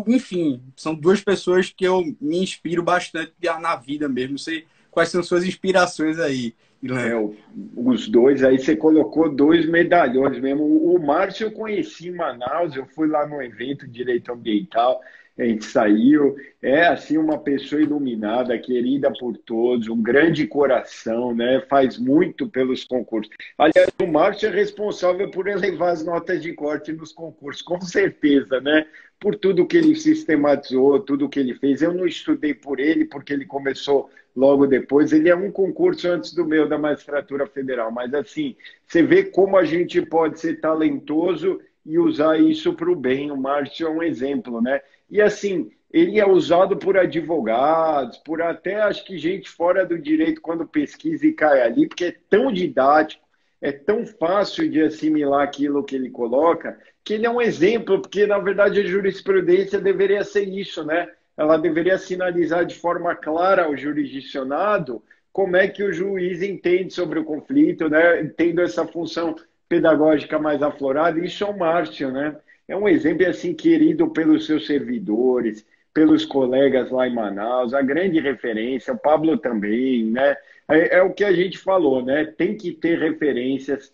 Enfim, são duas pessoas que eu me inspiro bastante na vida mesmo. Não sei quais são suas inspirações aí, Ilan. Os dois, aí você colocou dois medalhões mesmo. O Márcio eu conheci em Manaus, eu fui lá no evento de direito ambiental, a gente saiu, é assim uma pessoa iluminada, querida por todos, um grande coração, né? Faz muito pelos concursos. Aliás, o Márcio é responsável por elevar as notas de corte nos concursos, com certeza, né? Por tudo que ele sistematizou, tudo que ele fez. Eu não estudei por ele, porque ele começou logo depois. Ele é um concurso antes do meu, da Magistratura Federal. Mas, assim, você vê como a gente pode ser talentoso e usar isso para o bem. O Márcio é um exemplo, né? E, assim, ele é usado por advogados, por até, acho que, gente fora do direito, quando pesquisa e cai ali, porque é tão didático, é tão fácil de assimilar aquilo que ele coloca, que ele é um exemplo, porque, na verdade, a jurisprudência deveria ser isso, né? Ela deveria sinalizar de forma clara ao jurisdicionado como é que o juiz entende sobre o conflito, né? Tendo essa função pedagógica mais aflorada. Isso é o Márcio, né? É um exemplo assim querido pelos seus servidores, pelos colegas lá em Manaus, a grande referência, o Pablo também, né? É o que a gente falou, né? Tem que ter referências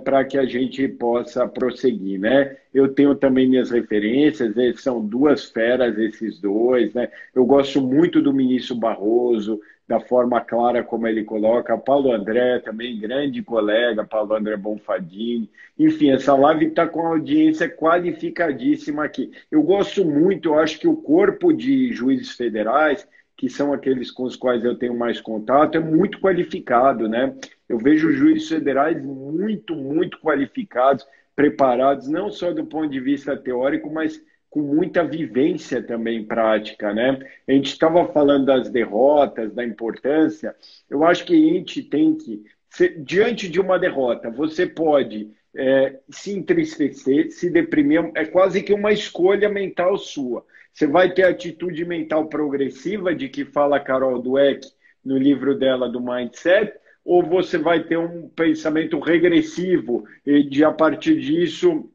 para que a gente possa prosseguir, né? Eu tenho também minhas referências, são duas feras esses dois, né? Eu gosto muito do ministro Barroso, da forma clara como ele coloca, Paulo André também, grande colega, Paulo André Bonfadini, enfim, essa live está com audiência qualificadíssima aqui. Eu gosto muito, eu acho que o corpo de juízes federais, que são aqueles com os quais eu tenho mais contato, é muito qualificado, né? Eu vejo juízes federais muito, muito qualificados, preparados, não só do ponto de vista teórico, mas com muita vivência também prática, né? A gente estava falando das derrotas, da importância. Eu acho que a gente tem que, diante de uma derrota, você pode se entristecer, se deprimir, é quase que uma escolha mental sua. Você vai ter a atitude mental progressiva de que fala a Carol Dweck no livro dela do Mindset, ou você vai ter um pensamento regressivo e de, a partir disso,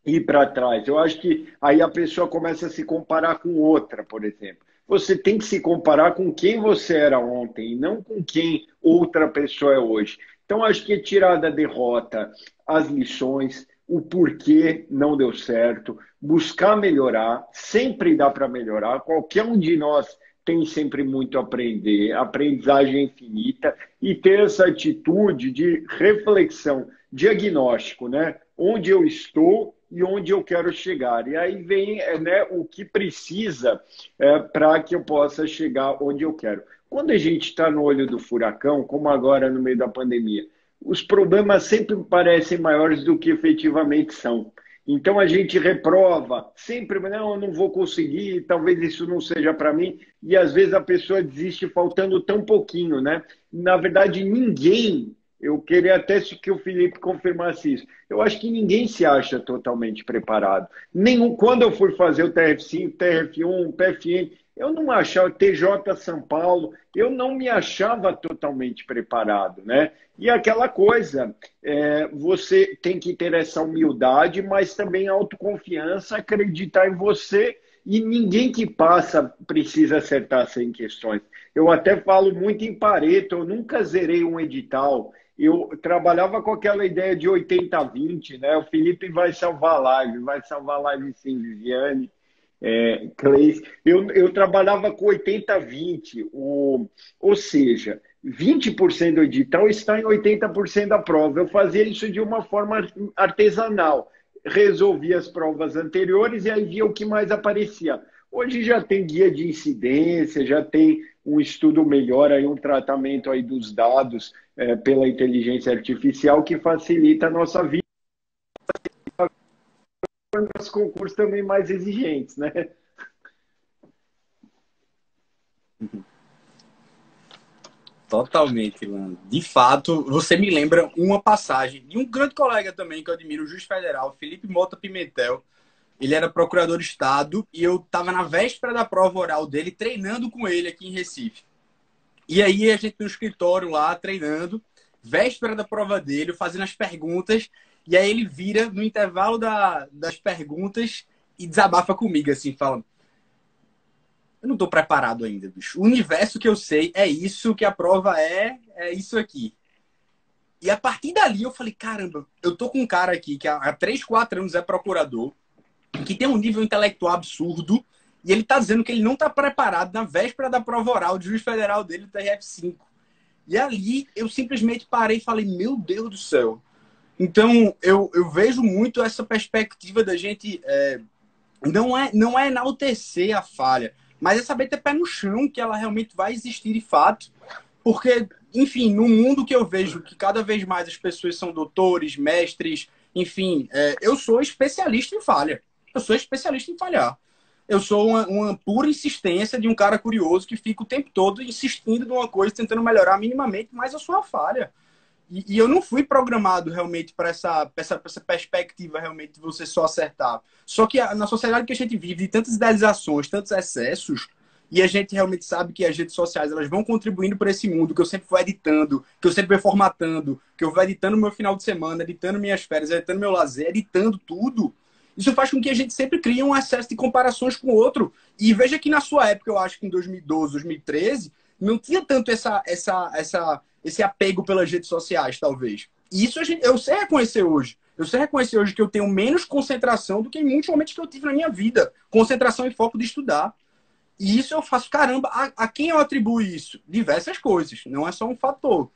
ir para trás. Eu acho que aí a pessoa começa a se comparar com outra, por exemplo. você tem que se comparar com quem você era ontem, e não com quem outra pessoa é hoje. Então, acho que tirar da derrota as lições, o porquê não deu certo, buscar melhorar, sempre dá para melhorar, qualquer um de nós tem sempre muito a aprender, aprendizagem infinita, e ter essa atitude de reflexão, diagnóstico, né? Onde eu estou e onde eu quero chegar. E aí vem, né, o que precisa para que eu possa chegar onde eu quero. Quando a gente está no olho do furacão, como agora no meio da pandemia, os problemas sempre parecem maiores do que efetivamente são. Então a gente reprova, sempre, não, eu não vou conseguir, talvez isso não seja para mim, e às vezes a pessoa desiste faltando tão pouquinho, né? Na verdade, ninguém, eu queria até que o Felipe confirmasse isso, eu acho que ninguém se acha totalmente preparado. Nenhum, quando eu fui fazer o TRF5, TRF1, PFN, eu não achava, TJ São Paulo, eu não me achava totalmente preparado, né? E aquela coisa, você tem que ter essa humildade, mas também autoconfiança, acreditar em você, e ninguém que passa precisa acertar 100 questões. Eu até falo muito em Pareto, eu nunca zerei um edital, eu trabalhava com aquela ideia de 80-20, né? O Felipe vai salvar a live sim, Viviane, Cleis. Eu trabalhava com 80-20, ou seja, 20% do edital está em 80% da prova. Eu fazia isso de uma forma artesanal. Resolvia as provas anteriores e aí via o que mais aparecia. Hoje já tem guia de incidência, já tem um estudo melhor, aí, um tratamento aí dos dados pela inteligência artificial que facilita a nossa vida nos concursos também mais exigentes, né? Totalmente, Lando. De fato, você me lembra uma passagem de um grande colega também que eu admiro, o juiz federal, Felipe Mota Pimentel. Ele era procurador de Estado e eu estava na véspera da prova oral dele, treinando com ele aqui em Recife. E aí a gente no escritório lá, treinando, véspera da prova dele, fazendo as perguntas, e aí ele vira no intervalo das perguntas e desabafa comigo, assim, fala: eu não estou preparado ainda, bicho. O universo que eu sei é isso, que a prova é isso aqui. E a partir dali eu falei, caramba, eu tô com um cara aqui que há 3, 4 anos é procurador, que tem um nível intelectual absurdo, e ele tá dizendo que ele não tá preparado na véspera da prova oral de juiz federal dele, do TRF5. E ali eu simplesmente parei e falei, meu Deus do céu. Então eu vejo muito essa perspectiva da gente não é enaltecer a falha, mas é saber ter pé no chão, que ela realmente vai existir de fato. Porque, enfim, no mundo que eu vejo que cada vez mais as pessoas são doutores, mestres, enfim, eu sou especialista em falha. Eu sou especialista em falhar. Eu sou uma pura insistência de um cara curioso que fica o tempo todo insistindo numa coisa, tentando melhorar minimamente, mas eu sou a falha. E eu não fui programado realmente para essa perspectiva realmente de você só acertar. Só que na sociedade que a gente vive, de tantas idealizações, tantos excessos, e a gente realmente sabe que as redes sociais elas vão contribuindo para esse mundo, que eu sempre vou editando, que eu sempre vou formatando, que eu vou editando meu final de semana, editando minhas férias, editando meu lazer, editando tudo. Isso faz com que a gente sempre crie um excesso de comparações com o outro. E veja que na sua época, eu acho que em 2012, 2013, não tinha tanto esse apego pelas redes sociais, talvez. E isso eu sei reconhecer hoje. Eu sei reconhecer hoje que eu tenho menos concentração do que em muitos momentos que eu tive na minha vida. Concentração e foco de estudar. E isso eu faço, caramba, a quem eu atribuo isso? Diversas coisas, não é só um fator.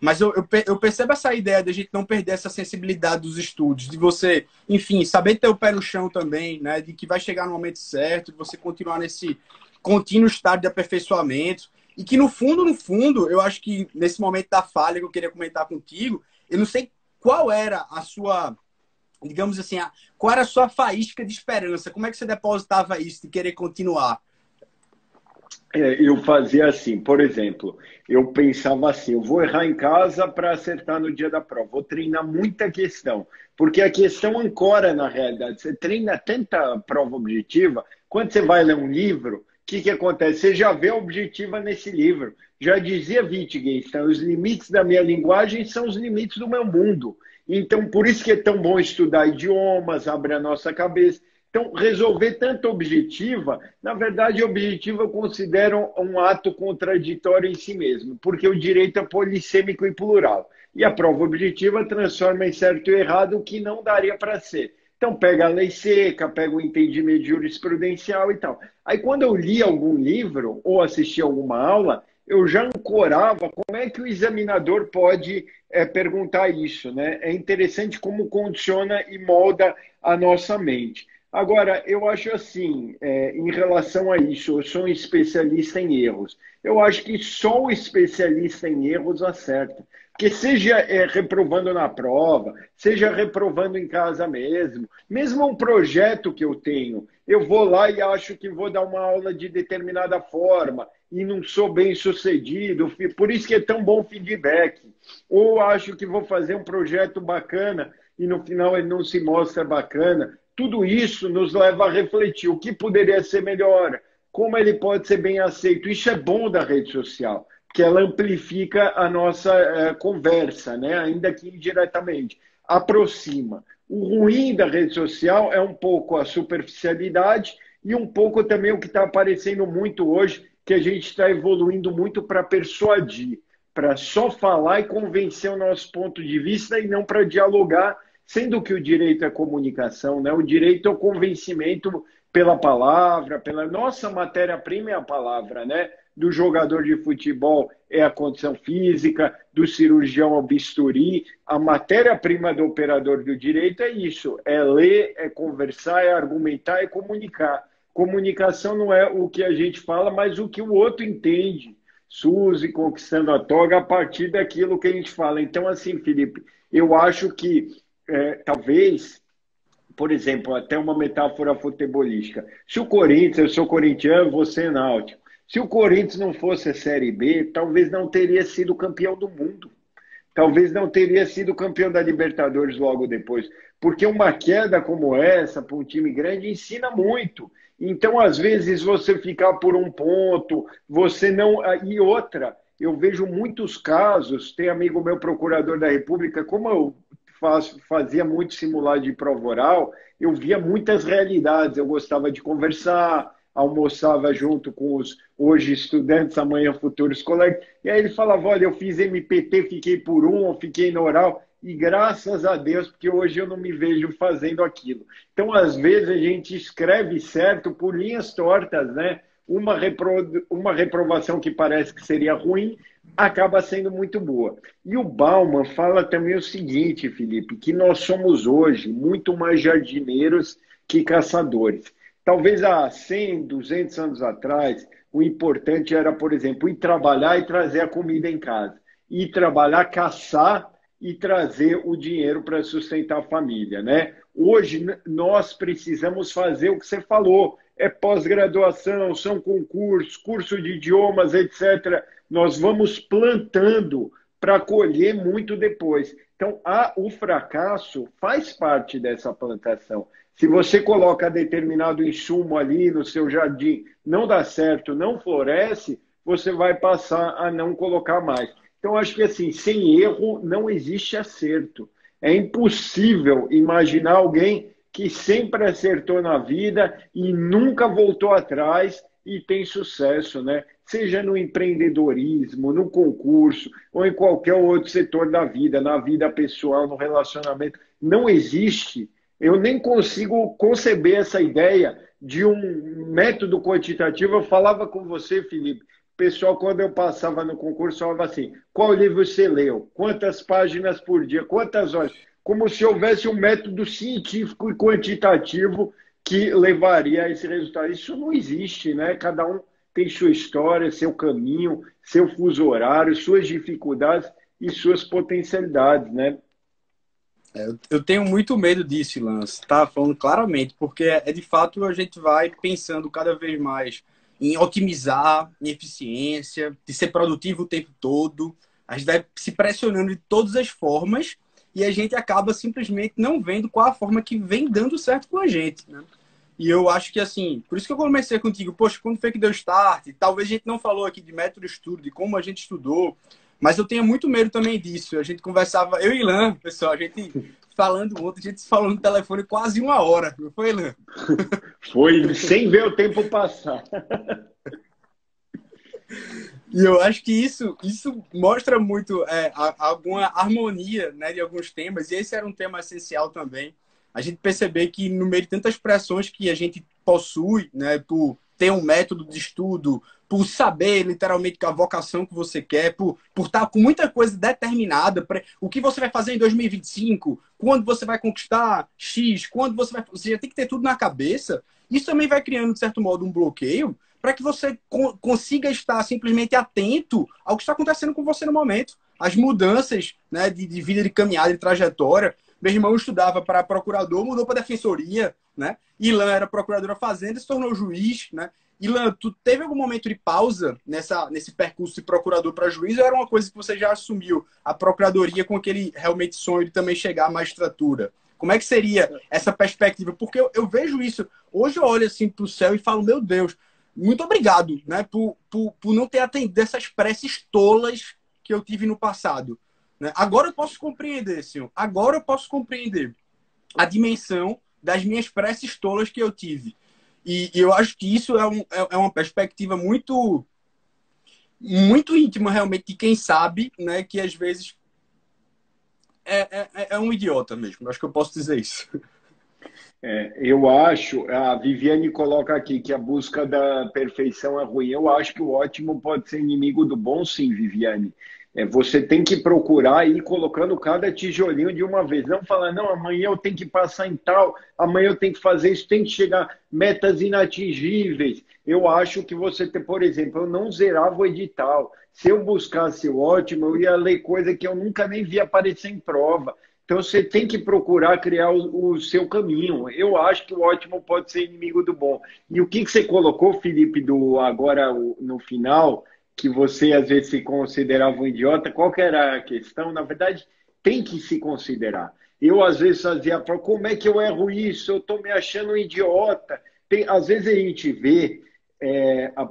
Mas eu percebo essa ideia de a gente não perder essa sensibilidade dos estudos, de você, enfim, saber ter o pé no chão também, né? De que vai chegar no momento certo, de você continuar nesse contínuo estado de aperfeiçoamento. E que no fundo, eu acho que nesse momento da falha que eu queria comentar contigo, eu não sei qual era a sua, digamos assim, qual era a sua faísca de esperança, como é que você depositava isso, de querer continuar? Eu fazia assim, por exemplo, eu pensava assim, eu vou errar em casa para acertar no dia da prova, vou treinar muita questão, porque a questão ancora na realidade, você treina tanta prova objetiva, quando você vai ler um livro, o que acontece? Você já vê a objetiva nesse livro, já dizia Wittgenstein, os limites da minha linguagem são os limites do meu mundo, então por isso que é tão bom estudar idiomas, abre a nossa cabeça. Então, resolver tanto objetiva, na verdade, objetiva eu considero um ato contraditório em si mesmo, porque o direito é polissêmico e plural. E a prova objetiva transforma em certo e errado o que não daria para ser. Então, pega a lei seca, pega o entendimento jurisprudencial e tal. Aí, quando eu li algum livro ou assisti alguma aula, eu já ancorava como é que o examinador pode perguntar isso, né? É interessante como condiciona e molda a nossa mente. Agora, eu acho assim, em relação a isso, eu sou um especialista em erros. Eu acho que só o especialista em erros acerta. Porque seja reprovando na prova, seja reprovando em casa mesmo um projeto que eu tenho, eu vou lá e acho que vou dar uma aula de determinada forma e não sou bem sucedido, por isso que é tão bom feedback. Ou acho que vou fazer um projeto bacana e no final ele não se mostra bacana. Tudo isso nos leva a refletir o que poderia ser melhor, como ele pode ser bem aceito. Isso é bom da rede social, porque ela amplifica a nossa conversa, né? Ainda que indiretamente, aproxima. O ruim da rede social é um pouco a superficialidade e um pouco também o que está aparecendo muito hoje, que a gente está evoluindo muito para persuadir, para só falar e convencer o nosso ponto de vista e não para dialogar, sendo que o direito é comunicação, né? O direito é o convencimento pela palavra, pela nossa matéria-prima é a palavra, né? Do jogador de futebol é a condição física, do cirurgião ao bisturi. A matéria-prima do operador do direito é isso, é ler, é conversar, é argumentar, é comunicar. Comunicação não é o que a gente fala, mas o que o outro entende. Suzy conquistando a toga a partir daquilo que a gente fala. Então, assim, Felipe, eu acho que talvez, por exemplo, até uma metáfora futebolística. Se o Corinthians, eu sou corintiano, você é náutico. Se o Corinthians não fosse a Série B, talvez não teria sido campeão do mundo. Talvez não teria sido campeão da Libertadores logo depois. Porque uma queda como essa, para um time grande, ensina muito. Então, às vezes, você ficar por um ponto, você não... E outra, eu vejo muitos casos, tem amigo meu, procurador da República, como eu fazia muito simulado de prova oral, eu via muitas realidades, eu gostava de conversar, almoçava junto com os hoje estudantes, amanhã futuros colegas, e aí ele falava, olha, eu fiz MPT, fiquei por eu fiquei no oral, e graças a Deus, porque hoje eu não me vejo fazendo aquilo. Então, às vezes, a gente escreve certo por linhas tortas, né? Uma reprovação que parece que seria ruim, acaba sendo muito boa. E o Bauman fala também o seguinte, Felipe, que nós somos hoje muito mais jardineiros que caçadores. Talvez há 100, 200 anos atrás, o importante era, por exemplo, ir trabalhar e trazer a comida em casa. Ir trabalhar, caçar e trazer o dinheiro para sustentar a família, né? Hoje, nós precisamos fazer o que você falou, é pós-graduação, são concursos, curso de idiomas, etc. Nós vamos plantando para colher muito depois. Então, o fracasso faz parte dessa plantação. Se você coloca determinado insumo ali no seu jardim, não dá certo, não floresce, você vai passar a não colocar mais. Então, acho que assim, sem erro não existe acerto. É impossível imaginar alguém que sempre acertou na vida e nunca voltou atrás e tem sucesso, né? Seja no empreendedorismo, no concurso ou em qualquer outro setor da vida, na vida pessoal, no relacionamento. Não existe. Eu nem consigo conceber essa ideia de um método quantitativo. Eu falava com você, Felipe, pessoal, quando eu passava no concurso, falava assim, qual livro você leu? Quantas páginas por dia? Quantas horas? Como se houvesse um método científico e quantitativo que levaria a esse resultado. Isso não existe, né? Cada um tem sua história, seu caminho, seu fuso horário, suas dificuldades e suas potencialidades, né? Eu tenho muito medo disso, Ilan, você tá falando claramente, porque de fato a gente vai pensando cada vez mais em otimizar, em eficiência, de ser produtivo o tempo todo. A gente vai se pressionando de todas as formas e a gente acaba simplesmente não vendo qual a forma que vem dando certo com a gente, né? E eu acho que, assim, por isso que eu comecei contigo, poxa, quando foi que deu start? Talvez a gente não falou aqui de método de estudo, de como a gente estudou, mas eu tenho muito medo também disso. A gente conversava, eu e Ilan, pessoal, a gente falando ontem, a gente se falou no telefone quase 1 hora, não foi, Ilan? Foi sem ver o tempo passar. E eu acho que isso mostra muito alguma harmonia, né, de alguns temas, e esse era um tema essencial também. A gente perceber que no meio de tantas pressões que a gente possui, né, por ter um método de estudo, por saber literalmente que a vocação que você quer, por estar com muita coisa determinada, o que você vai fazer em 2025, quando você vai conquistar X, quando você já tem que ter tudo na cabeça. Isso também vai criando, de certo modo, um bloqueio para que você consiga estar simplesmente atento ao que está acontecendo com você no momento. As mudanças, né, de vida, de caminhada, de trajetória. Meu irmão estudava para procurador, mudou para defensoria, né? Ilan era procuradora fazenda e se tornou juiz, né? Ilan, tu teve algum momento de pausa nesse percurso de procurador para juiz ou era uma coisa que você já assumiu a procuradoria com aquele realmente sonho de também chegar à magistratura? Como é que seria essa perspectiva? Porque eu vejo isso. Hoje eu olho assim para o céu e falo, meu Deus, muito obrigado, né, por não ter atendido essas preces tolas que eu tive no passado. Né? Agora eu posso compreender, senhor. Agora eu posso compreender a dimensão das minhas preces tolas que eu tive. E eu acho que isso é uma perspectiva muito, muito íntima, realmente, de quem sabe, né, que às vezes é um idiota mesmo. Acho que eu posso dizer isso. Eu acho, a Viviane coloca aqui que a busca da perfeição é ruim. Eu acho que o ótimo pode ser inimigo do bom, sim, Viviane. Você tem que procurar ir colocando cada tijolinho de uma vez. Não falar, não, amanhã eu tenho que passar em tal, amanhã eu tenho que fazer isso, tem que chegar metas inatingíveis. Eu acho que você tem, por exemplo, eu não zerava o edital. Se eu buscasse o ótimo, eu ia ler coisa que eu nunca nem vi aparecer em prova. Então você tem que procurar criar o seu caminho. Eu acho que o ótimo pode ser inimigo do bom. E o que você colocou, Felipe, agora no final, que você às vezes se considerava um idiota, qual que era a questão? Na verdade, tem que se considerar. Eu às vezes fazia, como é que eu erro isso? Eu estou me achando um idiota. Às vezes a gente vê,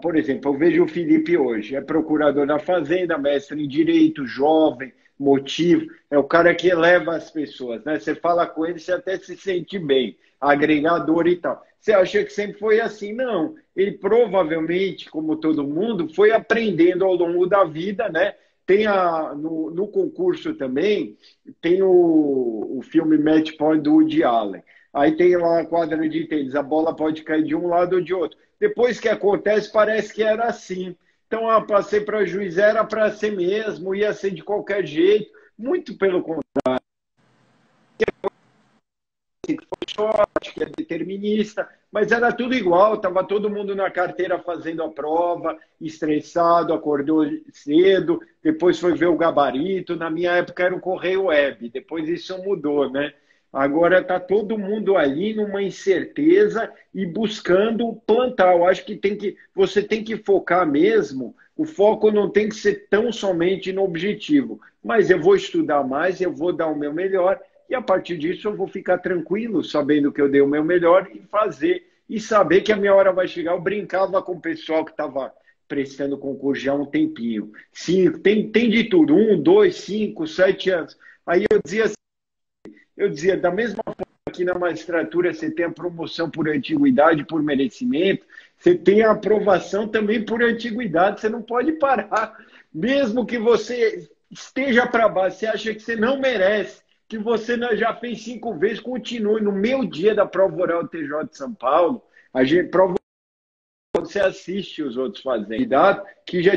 por exemplo, eu vejo o Felipe hoje, é procurador da Fazenda, mestre em Direito, jovem, motivo, é o cara que eleva as pessoas, né? Você fala com ele, você até se sente bem, agregador e tal. Você acha que sempre foi assim? Não. Ele provavelmente, como todo mundo, foi aprendendo ao longo da vida, né? Tem no concurso também, tem o filme Match Point do Woody Allen. Aí tem lá a quadra de tênis, a bola pode cair de um lado ou de outro. Depois que acontece, parece que era assim. Então, passei para juiz, era para ser mesmo, ia ser de qualquer jeito. Muito pelo contrário. Que foi sorte, que é determinista, mas era tudo igual, estava todo mundo na carteira fazendo a prova, estressado, acordou cedo, depois foi ver o gabarito. Na minha época era o Correio Web, depois isso mudou, né? Agora está todo mundo ali numa incerteza e buscando plantar. Eu acho que você tem que focar mesmo. O foco não tem que ser tão somente no objetivo, mas eu vou estudar mais, eu vou dar o meu melhor e a partir disso eu vou ficar tranquilo, sabendo que eu dei o meu melhor e fazer e saber que a minha hora vai chegar. Eu brincava com o pessoal que estava prestando concurso já há um tempinho. Sim, tem de tudo, 1, 2, 5, 7 anos. Aí eu dizia, da mesma forma que na magistratura você tem a promoção por antiguidade, por merecimento, você tem a aprovação também por antiguidade, você não pode parar. Mesmo que você esteja para baixo, você acha que você não merece, que você já fez 5 vezes, continue. No meu dia da prova oral do TJ de São Paulo, a gente prova você assiste os outros fazendo, que já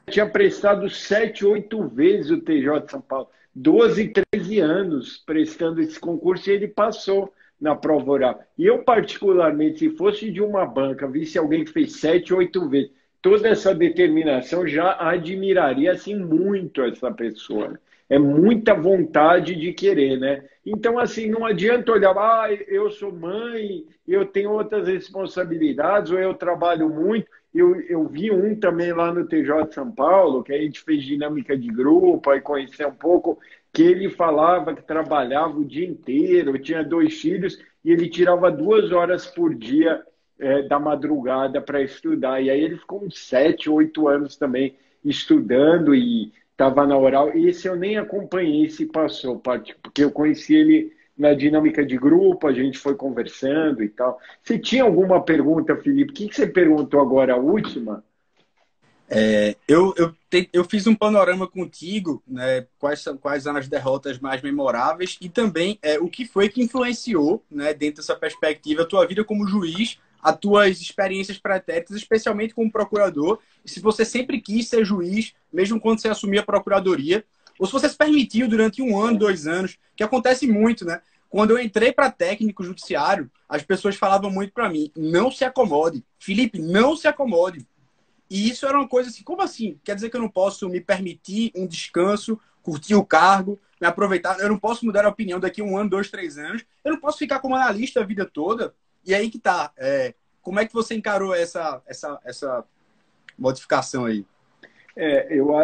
tinha prestado 7, 8 vezes o TJ de São Paulo. 12, 13 anos prestando esse concurso e ele passou na prova oral. E eu, particularmente, se fosse de uma banca, visse alguém que fez 7, 8 vezes, toda essa determinação, já admiraria assim, muito essa pessoa. É muita vontade de querer, né? Então, assim, não adianta olhar, eu sou mãe, eu tenho outras responsabilidades, ou eu trabalho muito. Eu vi um também lá no TJ de São Paulo, que a gente fez dinâmica de grupo, aí conheci um pouco, que ele falava que trabalhava o dia inteiro, tinha 2 filhos, e ele tirava 2 horas por dia da madrugada para estudar. E aí ele ficou uns 7, 8 anos também estudando e estava na oral. E esse eu nem acompanhei se passou, porque eu conheci ele na dinâmica de grupo, a gente foi conversando e tal. Você tinha alguma pergunta, Felipe? O que você perguntou agora, a última? Eu fiz um panorama contigo, né? Quais são as derrotas mais memoráveis e também o que foi que influenciou, né, dentro dessa perspectiva, a tua vida como juiz, as tuas experiências pretéritas, especialmente como procurador, e se você sempre quis ser juiz, mesmo quando você assumia a procuradoria, ou se você se permitiu durante 1 ano, 2 anos, que acontece muito, né? Quando eu entrei para técnico judiciário, as pessoas falavam muito para mim: não se acomode, Felipe, não se acomode. E isso era uma coisa assim, como assim? Quer dizer que eu não posso me permitir um descanso, curtir o cargo, me aproveitar? Eu não posso mudar a opinião daqui a 1 ano, 2, 3 anos? Eu não posso ficar como analista a vida toda? E aí que tá. Como é que você encarou essa modificação aí?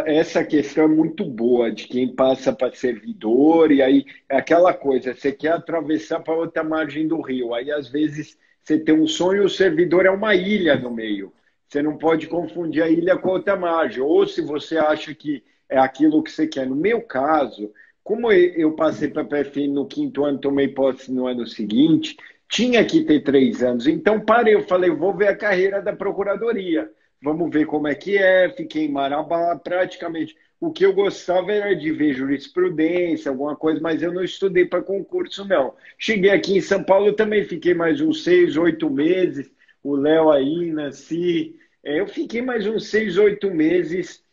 Essa questão é muito boa de quem passa para servidor, e aí é aquela coisa, você quer atravessar para outra margem do rio, aí às vezes você tem um sonho, o servidor é uma ilha no meio. Você não pode confundir a ilha com a outra margem, ou se você acha que é aquilo que você quer. No meu caso, como eu passei para a PFN no 5º ano, tomei posse no ano seguinte, tinha que ter 3 anos. Então parei, eu falei, vou ver a carreira da Procuradoria. Vamos ver como é que é. Fiquei em Marabá, praticamente. O que eu gostava era de ver jurisprudência, alguma coisa, mas eu não estudei para concurso, não. Cheguei aqui em São Paulo, também fiquei mais uns 6, 8 meses. O Léo aí, Nancy. Eu fiquei mais uns 6, 8 meses,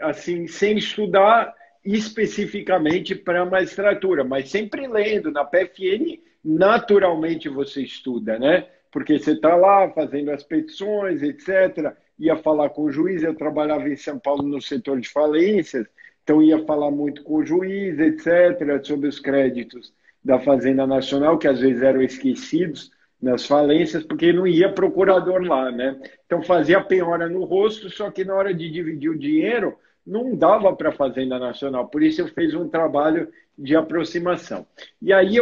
assim, sem estudar especificamente para a magistratura, mas sempre lendo. Na PFN, naturalmente você estuda, né? Porque você está lá fazendo as petições, etc. Ia falar com o juiz, eu trabalhava em São Paulo no setor de falências, então ia falar muito com o juiz, etc., sobre os créditos da Fazenda Nacional, que às vezes eram esquecidos nas falências, porque não ia procurador lá, né? Então fazia penhora no rosto, só que na hora de dividir o dinheiro, não dava para a Fazenda Nacional. Por isso eu fiz um trabalho de aproximação. E aí,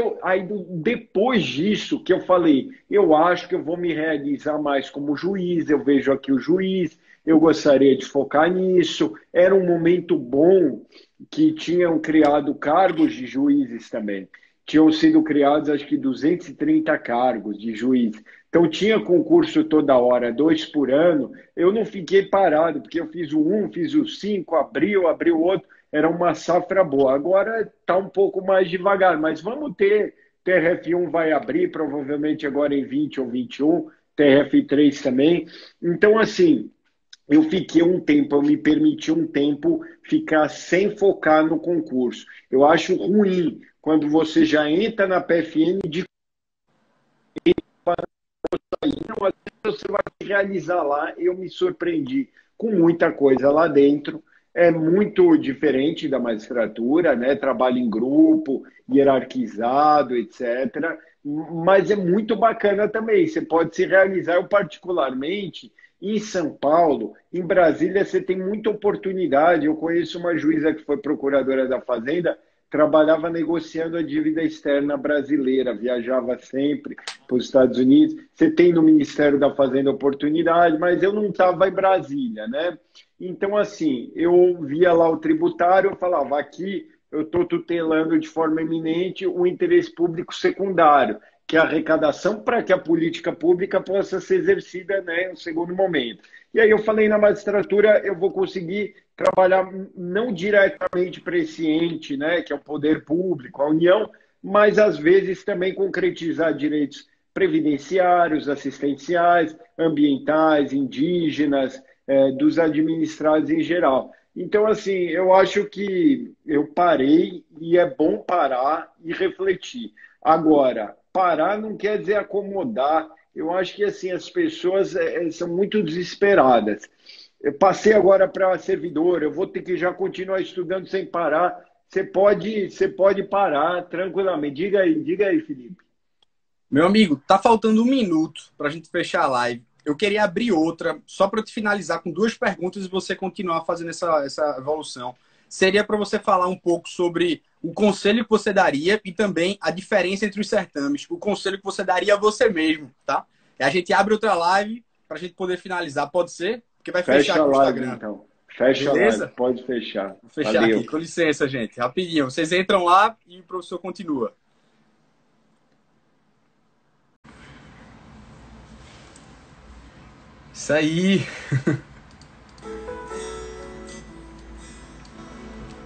depois disso que eu falei, eu acho que eu vou me realizar mais como juiz, eu vejo aqui o juiz, eu gostaria de focar nisso. Era um momento bom que tinham criado cargos de juízes também. Tinham sido criados, acho que 230 cargos de juiz. Então, tinha concurso toda hora, 2 por ano. Eu não fiquei parado, porque eu fiz fiz o 5, abri o outro. Era uma safra boa. Agora está um pouco mais devagar, mas vamos ter. TRF1 vai abrir, provavelmente agora em 20 ou 21, TRF3 também. Então, assim, eu fiquei um tempo, eu me permiti um tempo ficar sem focar no concurso. Eu acho ruim quando você já entra na PFN de não, às vezes você vai realizar lá. Eu me surpreendi com muita coisa lá dentro. É muito diferente da magistratura, né? Trabalho em grupo, hierarquizado, etc. Mas é muito bacana também. Você pode se realizar. Eu, particularmente, em São Paulo, em Brasília, você tem muita oportunidade. Eu conheço uma juíza que foi procuradora da Fazenda, trabalhava negociando a dívida externa brasileira, viajava sempre para os Estados Unidos. Você tem no Ministério da Fazenda oportunidade, mas eu não estava em Brasília, né? Então, assim, eu via lá o tributário, eu falava, aqui eu estou tutelando de forma eminente o interesse público secundário, que é a arrecadação para que a política pública possa ser exercida, né, no segundo momento. E aí eu falei, na magistratura eu vou conseguir trabalhar não diretamente para esse ente, né, que é o poder público, a União, mas às vezes também concretizar direitos previdenciários, assistenciais, ambientais, indígenas, dos administrados em geral. Então, assim, eu acho que eu parei e é bom parar e refletir. Agora, parar não quer dizer acomodar. Eu acho que assim as pessoas são muito desesperadas. Eu passei agora para servidor, eu vou ter que já continuar estudando sem parar. Você pode parar tranquilamente. Diga aí, Felipe. Meu amigo, tá faltando 1 minuto para a gente fechar a live. Eu queria abrir outra, só para te finalizar com 2 perguntas e você continuar fazendo essa evolução. Seria para você falar um pouco sobre o conselho que você daria e também a diferença entre os certames. O conselho que você daria a você mesmo, tá? E a gente abre outra live para a gente poder finalizar. Pode ser? Porque vai fechar Fecha a aqui o live, Instagram. então. Fecha a live, Beleza? pode fechar. Vou fechar Valeu. aqui. Com licença, gente. Rapidinho. Vocês entram lá e o professor continua. Isso aí.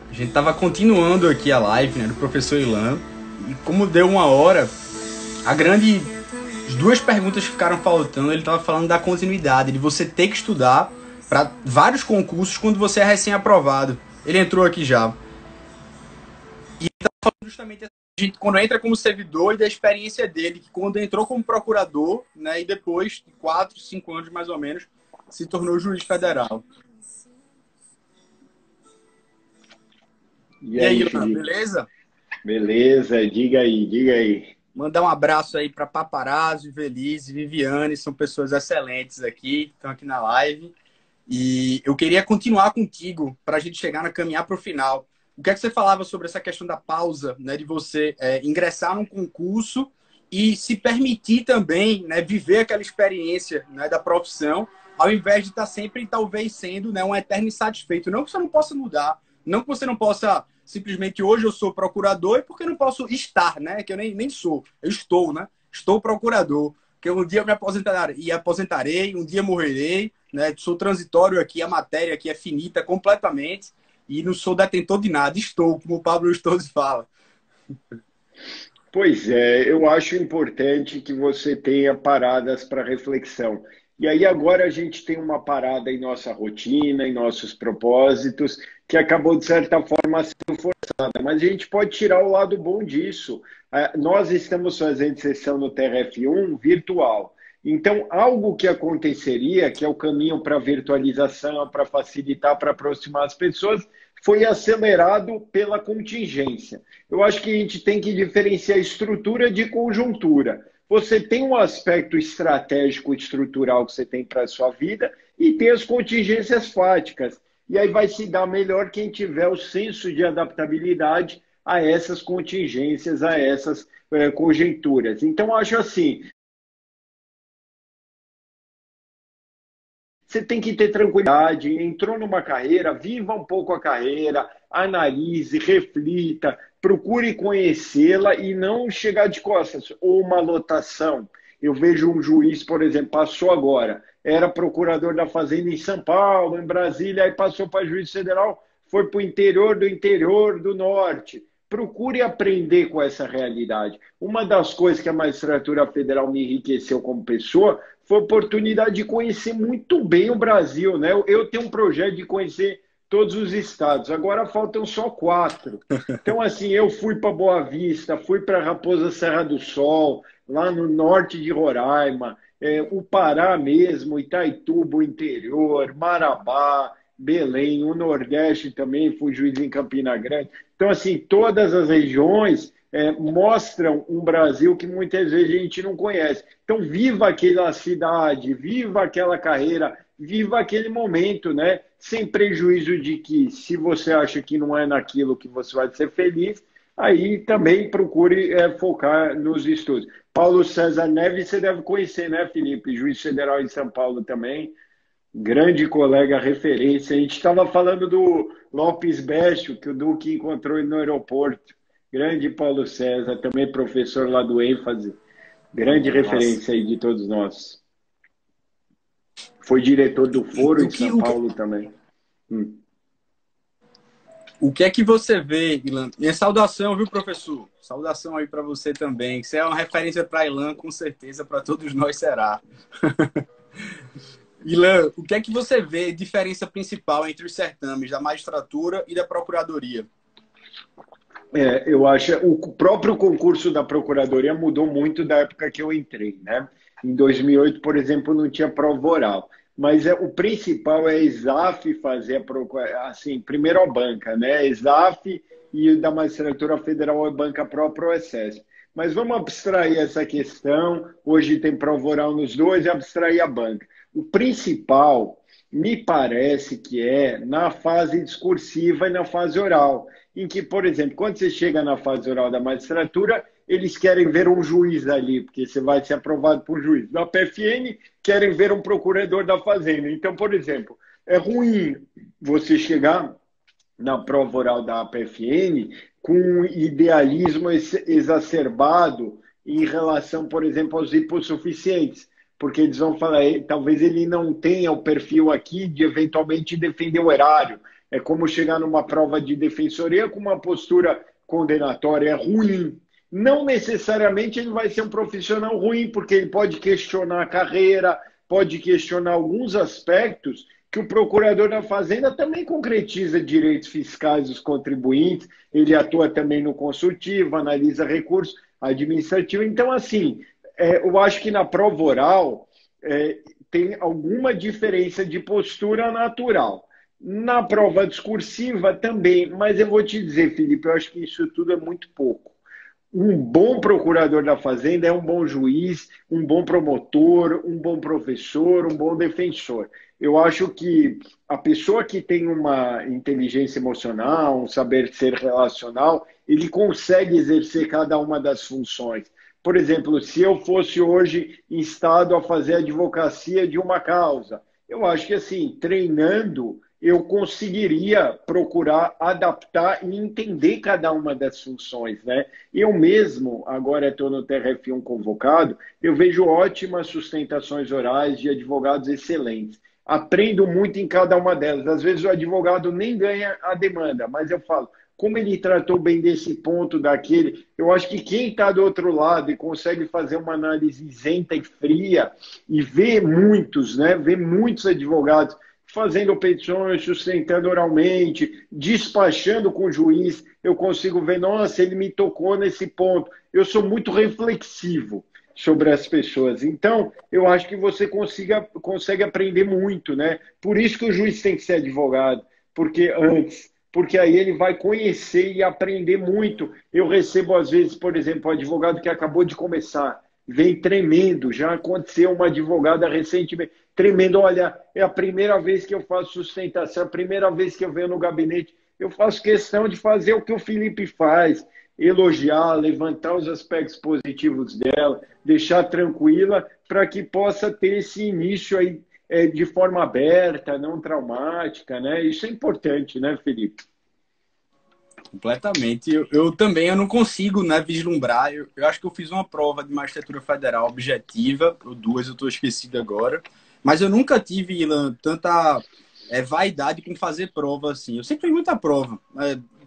A gente tava continuando aqui a live, né, do professor Ilan. E como deu uma hora, as duas perguntas que ficaram faltando, ele tava falando da continuidade, de você ter que estudar para vários concursos quando você é recém-aprovado. Ele entrou aqui já. E ele tava falando justamente assim, a gente, quando entra como servidor e da experiência dele, que quando entrou como procurador, né, e depois de 4, 5 anos mais ou menos, se tornou juiz federal. E E aí, aí, Ilan, Felipe? beleza? Beleza, diga aí, diga aí. Mandar um abraço aí para Paparazzo, Velise, Viviane, são pessoas excelentes aqui, estão aqui na live. E eu queria continuar contigo para a gente chegar na caminhar para o final. O que é que você falava sobre essa questão da pausa, né, de você ingressar num concurso e se permitir também, né, viver aquela experiência, né, da profissão, ao invés de estar sempre, talvez, sendo, né, um eterno insatisfeito. Não que você não possa mudar, não que você não possa simplesmente hoje eu sou procurador e porque não posso estar, né? Que eu nem sou, eu estou, né? Estou procurador. Que um dia eu me aposentarei, um dia morrerei, né? Sou transitório aqui, a matéria aqui é finita completamente e não sou detentor de nada. Estou, como o Pablo Stoso fala. Pois é, eu acho importante que você tenha paradas para reflexão. E aí agora a gente tem uma parada em nossa rotina, em nossos propósitos, que acabou de certa forma sendo forçada. Mas a gente pode tirar o lado bom disso. Nós estamos fazendo sessão no TRF1 virtual. Então, algo que aconteceria, que é o caminho para a virtualização, para facilitar, para aproximar as pessoas, foi acelerado pela contingência. Eu acho que a gente tem que diferenciar estrutura de conjuntura. Você tem um aspecto estratégico estrutural que você tem para a sua vida e tem as contingências fáticas. E aí vai se dar melhor quem tiver o senso de adaptabilidade a essas contingências, a essas conjunturas. Então, acho assim, você tem que ter tranquilidade, entrou numa carreira, viva um pouco a carreira, analise, reflita, procure conhecê-la e não chegar de costas. Ou uma lotação. Eu vejo um juiz, por exemplo, passou agora, era procurador da Fazenda em São Paulo, em Brasília, aí passou para juiz federal, foi para o interior do norte. Procure aprender com essa realidade. Uma das coisas que a magistratura federal me enriqueceu como pessoa foi a oportunidade de conhecer muito bem o Brasil, né? Eu tenho um projeto de conhecer todos os estados, agora faltam só 4. Então, assim, eu fui para Boa Vista, fui para Raposa Serra do Sol, lá no norte de Roraima, o Pará mesmo, Itaituba, o interior, Marabá, Belém, o Nordeste também, fui juiz em Campina Grande. Então, assim, todas as regiões mostram um Brasil que muitas vezes a gente não conhece. Então, viva aquela cidade, viva aquela carreira, viva aquele momento, né? Sem prejuízo de que, se você acha que não é naquilo que você vai ser feliz, aí também procure focar nos estudos. Paulo César Neves, você deve conhecer, né, Felipe? Juiz federal em São Paulo também. Grande colega, referência. A gente estava falando do Lopes Bécio, que o Duque encontrou ele no aeroporto. Grande Paulo César, também professor lá do ênfase. Grande Nossa. referência aí de todos nós. Foi diretor do Foro O em que, São o que, Paulo também. o que é que você vê, Ilan? Minha saudação, viu, professor? Saudação aí para você também. Que você é uma referência para Ilan, com certeza, para todos nós será. Ilan, o que é que você vê diferença principal entre os certames da magistratura e da procuradoria? Eu acho o próprio concurso da Procuradoria mudou muito da época que eu entrei, né? Em 2008, por exemplo, não tinha prova oral. Mas o principal é a ESAF fazer a procura, assim, primeiro a banca, né? A ESAF e da Magistratura Federal a banca própria, o ECESP. Mas vamos abstrair essa questão. Hoje tem prova oral nos dois e abstrair a banca. O principal, me parece que é na fase discursiva e na fase oral, em que, por exemplo, quando você chega na fase oral da magistratura, eles querem ver um juiz ali, porque você vai ser aprovado por juiz. Na PFN, querem ver um procurador da Fazenda. Então, por exemplo, é ruim você chegar na prova oral da APFN com um idealismo exacerbado em relação, por exemplo, aos hipossuficientes, porque eles vão falar, talvez ele não tenha o perfil aqui de eventualmente defender o erário. É como chegar numa prova de defensoria com uma postura condenatória ruim. Não necessariamente ele vai ser um profissional ruim, porque ele pode questionar a carreira, pode questionar alguns aspectos que o procurador da Fazenda também concretiza direitos fiscais dos contribuintes, ele atua também no consultivo, analisa recursos administrativos. Então, assim, eu acho que na prova oral tem alguma diferença de postura natural. Na prova discursiva também, mas eu vou te dizer, Felipe, eu acho que isso tudo é muito pouco. Um bom procurador da Fazenda é um bom juiz, um bom promotor, um bom professor, um bom defensor. Eu acho que a pessoa que tem uma inteligência emocional, um saber ser relacional, ele consegue exercer cada uma das funções. Por exemplo, se eu fosse hoje instado a fazer a advocacia de uma causa, eu acho que assim, treinando, eu conseguiria procurar adaptar e entender cada uma das funções, né? Eu mesmo, agora estou no TRF1 convocado, eu vejo ótimas sustentações orais de advogados excelentes. Aprendo muito em cada uma delas. Às vezes o advogado nem ganha a demanda, mas eu falo, como ele tratou bem desse ponto, daquele, eu acho que quem está do outro lado e consegue fazer uma análise isenta e fria e ver muitos, né? Ver muitos advogados fazendo petições, sustentando oralmente, despachando com o juiz, eu consigo ver, nossa, ele me tocou nesse ponto. Eu sou muito reflexivo sobre as pessoas. Então, eu acho que você consegue aprender muito, né? Por isso que o juiz tem que ser advogado, porque aí ele vai conhecer e aprender muito. Eu recebo, às vezes, por exemplo, um advogado que acabou de começar, vem tremendo, já aconteceu uma advogada recentemente, tremendo, olha, é a primeira vez que eu faço sustentação, é a primeira vez que eu venho no gabinete, eu faço questão de fazer o que o Felipe faz, elogiar, levantar os aspectos positivos dela, deixar tranquila, para que possa ter esse início aí de forma aberta, não traumática, né? Isso é importante, né, Felipe? Completamente. Eu também eu não consigo, né, vislumbrar. Eu acho que eu fiz uma prova de magistratura federal objetiva, ou duas, eu estou esquecido agora. Mas eu nunca tive, Ilan, tanta vaidade com fazer prova assim. Eu sempre fiz muita prova.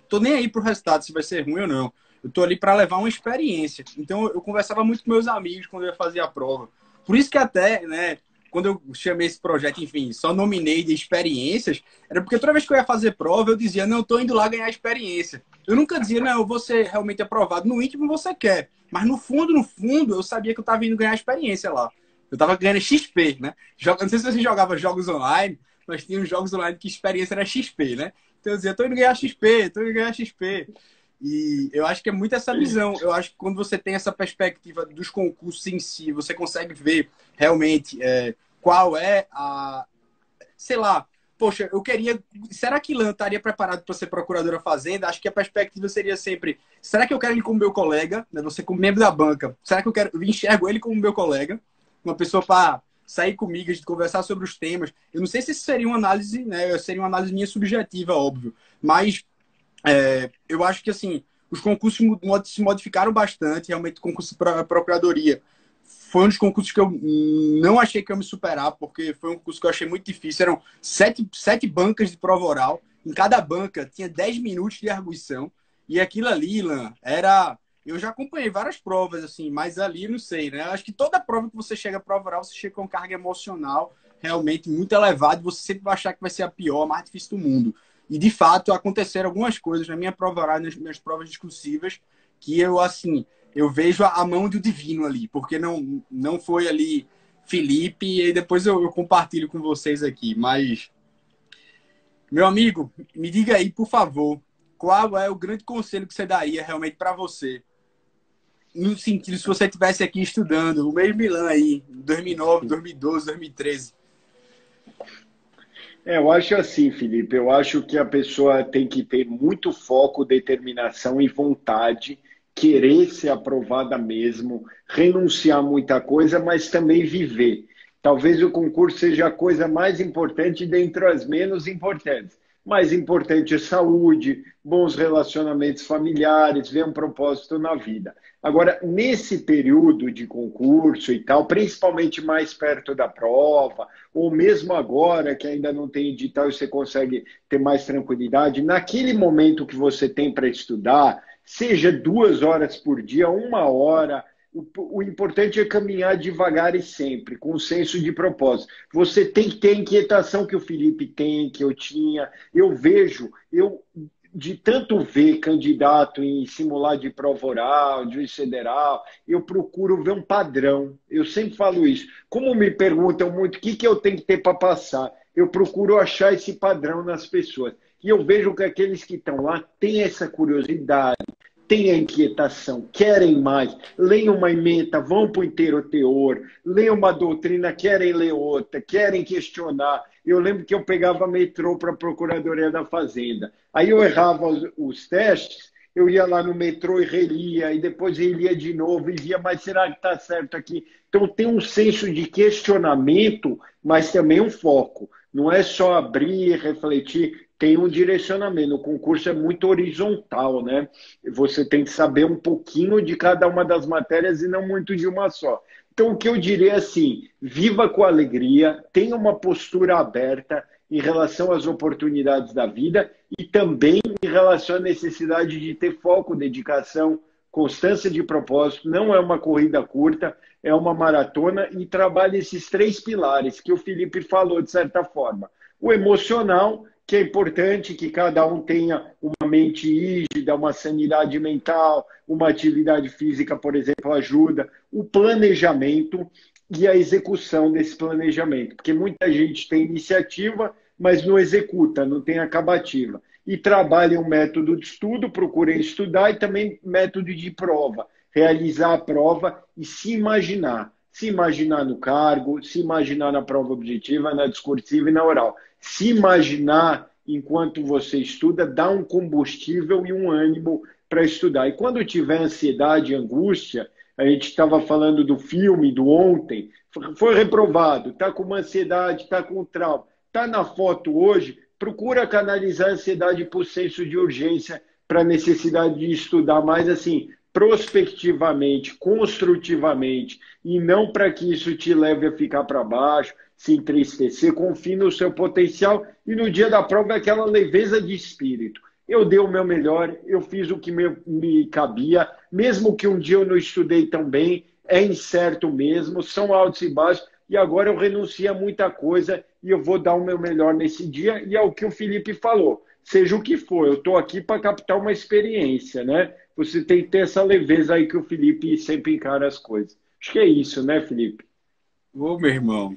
Tô nem aí pro resultado, se vai ser ruim ou não. Eu tô ali para levar uma experiência. Então eu conversava muito com meus amigos quando eu ia fazer a prova. Por isso que até, né, quando eu chamei esse projeto, enfim, só nominei de experiências, era porque toda vez que eu ia fazer prova, eu dizia, não, eu tô indo lá ganhar experiência. Eu nunca dizia, não, eu vou ser realmente aprovado. No íntimo você quer. Mas no fundo, eu sabia que eu tava indo ganhar experiência lá. Eu tava ganhando XP, né? Não sei se você jogava jogos online, mas tinha uns jogos online que a experiência era XP, né? Então eu dizia, tô indo ganhar XP, tô indo ganhar XP. E eu acho que é muito essa visão. Eu acho que quando você tem essa perspectiva dos concursos em si, você consegue ver realmente qual é a... Sei lá, poxa, eu queria... Será que Ilan estaria preparado para ser procuradora fazenda? Acho que a perspectiva seria sempre, será que eu quero ele como meu colega? Né? Você como membro da banca. Será que eu enxergo ele como meu colega? Uma pessoa para sair comigo, a gente conversar sobre os temas. Eu não sei se isso seria uma análise, né? Seria uma análise minha subjetiva, óbvio. Mas eu acho que, assim, os concursos se modificaram bastante. Realmente, o concurso para procuradoria foi um dos concursos que eu não achei que eu me superar, porque foi um concurso que eu achei muito difícil. Eram sete bancas de prova oral. Em cada banca tinha 10 minutos de arguição. E aquilo ali, Ilan, era... Eu já acompanhei várias provas, assim, mas ali, não sei, né? Acho que toda prova que você chega a prova oral, você chega com carga emocional realmente muito elevada e você sempre vai achar que vai ser a pior, a mais difícil do mundo. E, de fato, aconteceram algumas coisas na minha prova oral, nas minhas provas discursivas, que eu, assim, eu vejo a mão do divino ali, porque não foi ali Felipe, e depois eu compartilho com vocês aqui. Mas, meu amigo, me diga aí, por favor, qual é o grande conselho que você daria realmente para você? No sentido, se você estivesse aqui estudando, o mesmo Ilan aí, 2009, 2012, 2013. Eu acho assim, Felipe, eu acho que a pessoa tem que ter muito foco, determinação e vontade, querer ser aprovada mesmo, renunciar a muita coisa, mas também viver. Talvez o concurso seja a coisa mais importante dentre as menos importantes. Mais importante é saúde, bons relacionamentos familiares, ver um propósito na vida. Agora, nesse período de concurso e tal, principalmente mais perto da prova, ou mesmo agora que ainda não tem edital e você consegue ter mais tranquilidade, naquele momento que você tem para estudar, seja 2 horas por dia, 1 hora, o importante é caminhar devagar e sempre, com um senso de propósito. Você tem que ter a inquietação que o Felipe tem, que eu tinha. Eu vejo, de tanto ver candidato em simular de prova oral, de juiz federal, eu procuro ver um padrão. Eu sempre falo isso. Como me perguntam muito o que eu tenho que ter para passar, eu procuro achar esse padrão nas pessoas. E eu vejo que aqueles que estão lá têm essa curiosidade, têm a inquietação, querem mais, leem uma ementa, vão para o inteiro teor, leem uma doutrina, querem ler outra, querem questionar. Eu lembro que eu pegava metrô para a Procuradoria da Fazenda. Aí eu errava os testes, eu ia lá no metrô e relia, e depois relia de novo e via, mas será que está certo aqui? Então tem um senso de questionamento, mas também um foco. Não é só abrir, refletir, tem um direcionamento. O concurso é muito horizontal, né? Você tem que saber um pouquinho de cada uma das matérias e não muito de uma só. Então, o que eu diria é assim, viva com alegria, tenha uma postura aberta em relação às oportunidades da vida e também em relação à necessidade de ter foco, dedicação, constância de propósito. Não é uma corrida curta, é uma maratona e trabalhe esses 3 pilares que o Felipe falou, de certa forma. O emocional, que é importante que cada um tenha uma mente rígida, uma sanidade mental, uma atividade física, por exemplo, ajuda. O planejamento e a execução desse planejamento, porque muita gente tem iniciativa, mas não executa, não tem acabativa. E trabalhem um método de estudo, procurem estudar e também método de prova, realizar a prova e se imaginar. Se imaginar no cargo, se imaginar na prova objetiva, na discursiva e na oral. Se imaginar enquanto você estuda, dá um combustível e um ânimo para estudar. E quando tiver ansiedade e angústia, a gente estava falando do filme do ontem, foi reprovado, está com uma ansiedade, está com trauma, está na foto hoje, procura canalizar a ansiedade por senso de urgência, para a necessidade de estudar mais assim, prospectivamente, construtivamente, e não para que isso te leve a ficar para baixo, se entristecer, confie no seu potencial e no dia da prova é aquela leveza de espírito. Eu dei o meu melhor, eu fiz o que me cabia, mesmo que um dia eu não estudei tão bem, é incerto mesmo, são altos e baixos, e agora eu renuncio a muita coisa e eu vou dar o meu melhor nesse dia, e é o que o Felipe falou. Seja o que for, eu estou aqui para captar uma experiência, né? Você tem que ter essa leveza aí que o Felipe sempre encara as coisas. Acho que é isso, né, Felipe? Ô, meu irmão,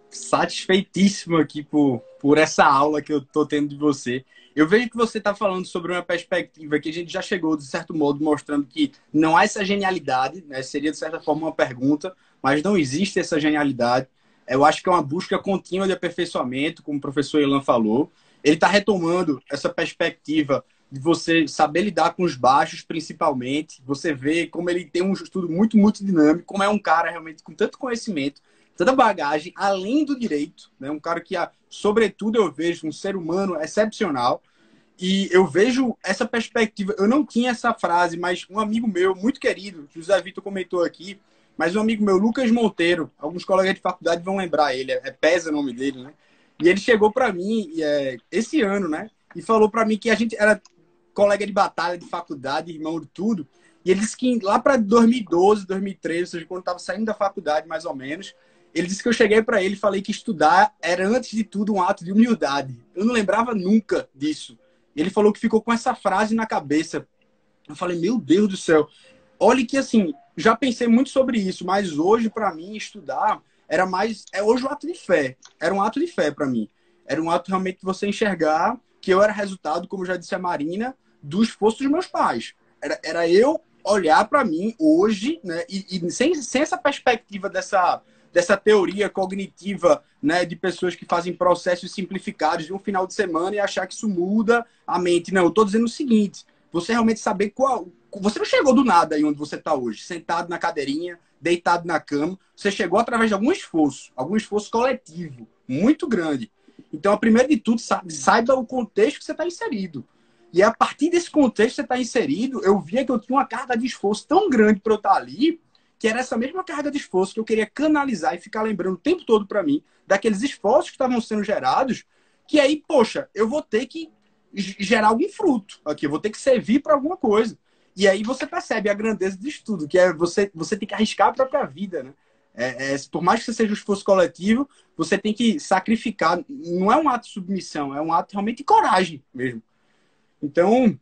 satisfeitíssimo aqui por essa aula que eu tô tendo de você. Eu vejo que você está falando sobre uma perspectiva que a gente já chegou, de certo modo, mostrando que não há essa genialidade, né? Seria, de certa forma, uma pergunta, mas não existe essa genialidade. Eu acho que é uma busca contínua de aperfeiçoamento, como o professor Ilan falou. Ele está retomando essa perspectiva de você saber lidar com os baixos, principalmente. Você vê como ele tem um estudo muito, muito dinâmico, como é um cara realmente com tanto conhecimento, tanta bagagem, além do direito, né? Um cara que, sobretudo, eu vejo um ser humano excepcional. E eu vejo essa perspectiva. Eu não tinha essa frase, mas um amigo meu, muito querido, José Vitor comentou aqui, mas um amigo meu, Lucas Monteiro, alguns colegas de faculdade vão lembrar ele, é Pesa o nome dele, né? E ele chegou para mim esse ano, né? E falou para mim que a gente era colega de batalha, de faculdade, irmão de tudo. E ele disse que lá para 2012, 2013, ou seja, quando eu estava saindo da faculdade, mais ou menos, ele disse que eu cheguei para ele e falei que estudar era, antes de tudo, um ato de humildade. Eu não lembrava nunca disso. Ele falou que ficou com essa frase na cabeça. Eu falei, meu Deus do céu. Olha que, assim, já pensei muito sobre isso, mas hoje, para mim, estudar era mais... hoje um ato de fé. Era um ato de fé para mim. Era um ato realmente de você enxergar que eu era resultado, como já disse a Marina, do esforço dos meus pais. Era eu olhar para mim hoje, né, e sem essa perspectiva dessa teoria cognitiva, né, de pessoas que fazem processos simplificados de um final de semana e achar que isso muda a mente. Não, eu estou dizendo o seguinte, você realmente saber qual... Você não chegou do nada aí onde você está hoje, sentado na cadeirinha, deitado na cama. Você chegou através de algum esforço coletivo, muito grande. Então, primeiro de tudo, saiba o contexto que você está inserido. E a partir desse contexto que você está inserido, eu via que eu tinha uma carga de esforço tão grande para eu estar ali, que era essa mesma carga de esforço que eu queria canalizar e ficar lembrando o tempo todo para mim, daqueles esforços que estavam sendo gerados, que aí, poxa, eu vou ter que gerar algum fruto aqui, eu vou ter que servir para alguma coisa. E aí você percebe a grandeza disso tudo, que é você tem que arriscar a própria vida, né? Por mais que você seja um esforço coletivo, você tem que sacrificar. Não é um ato de submissão, é um ato realmente de coragem mesmo. Então,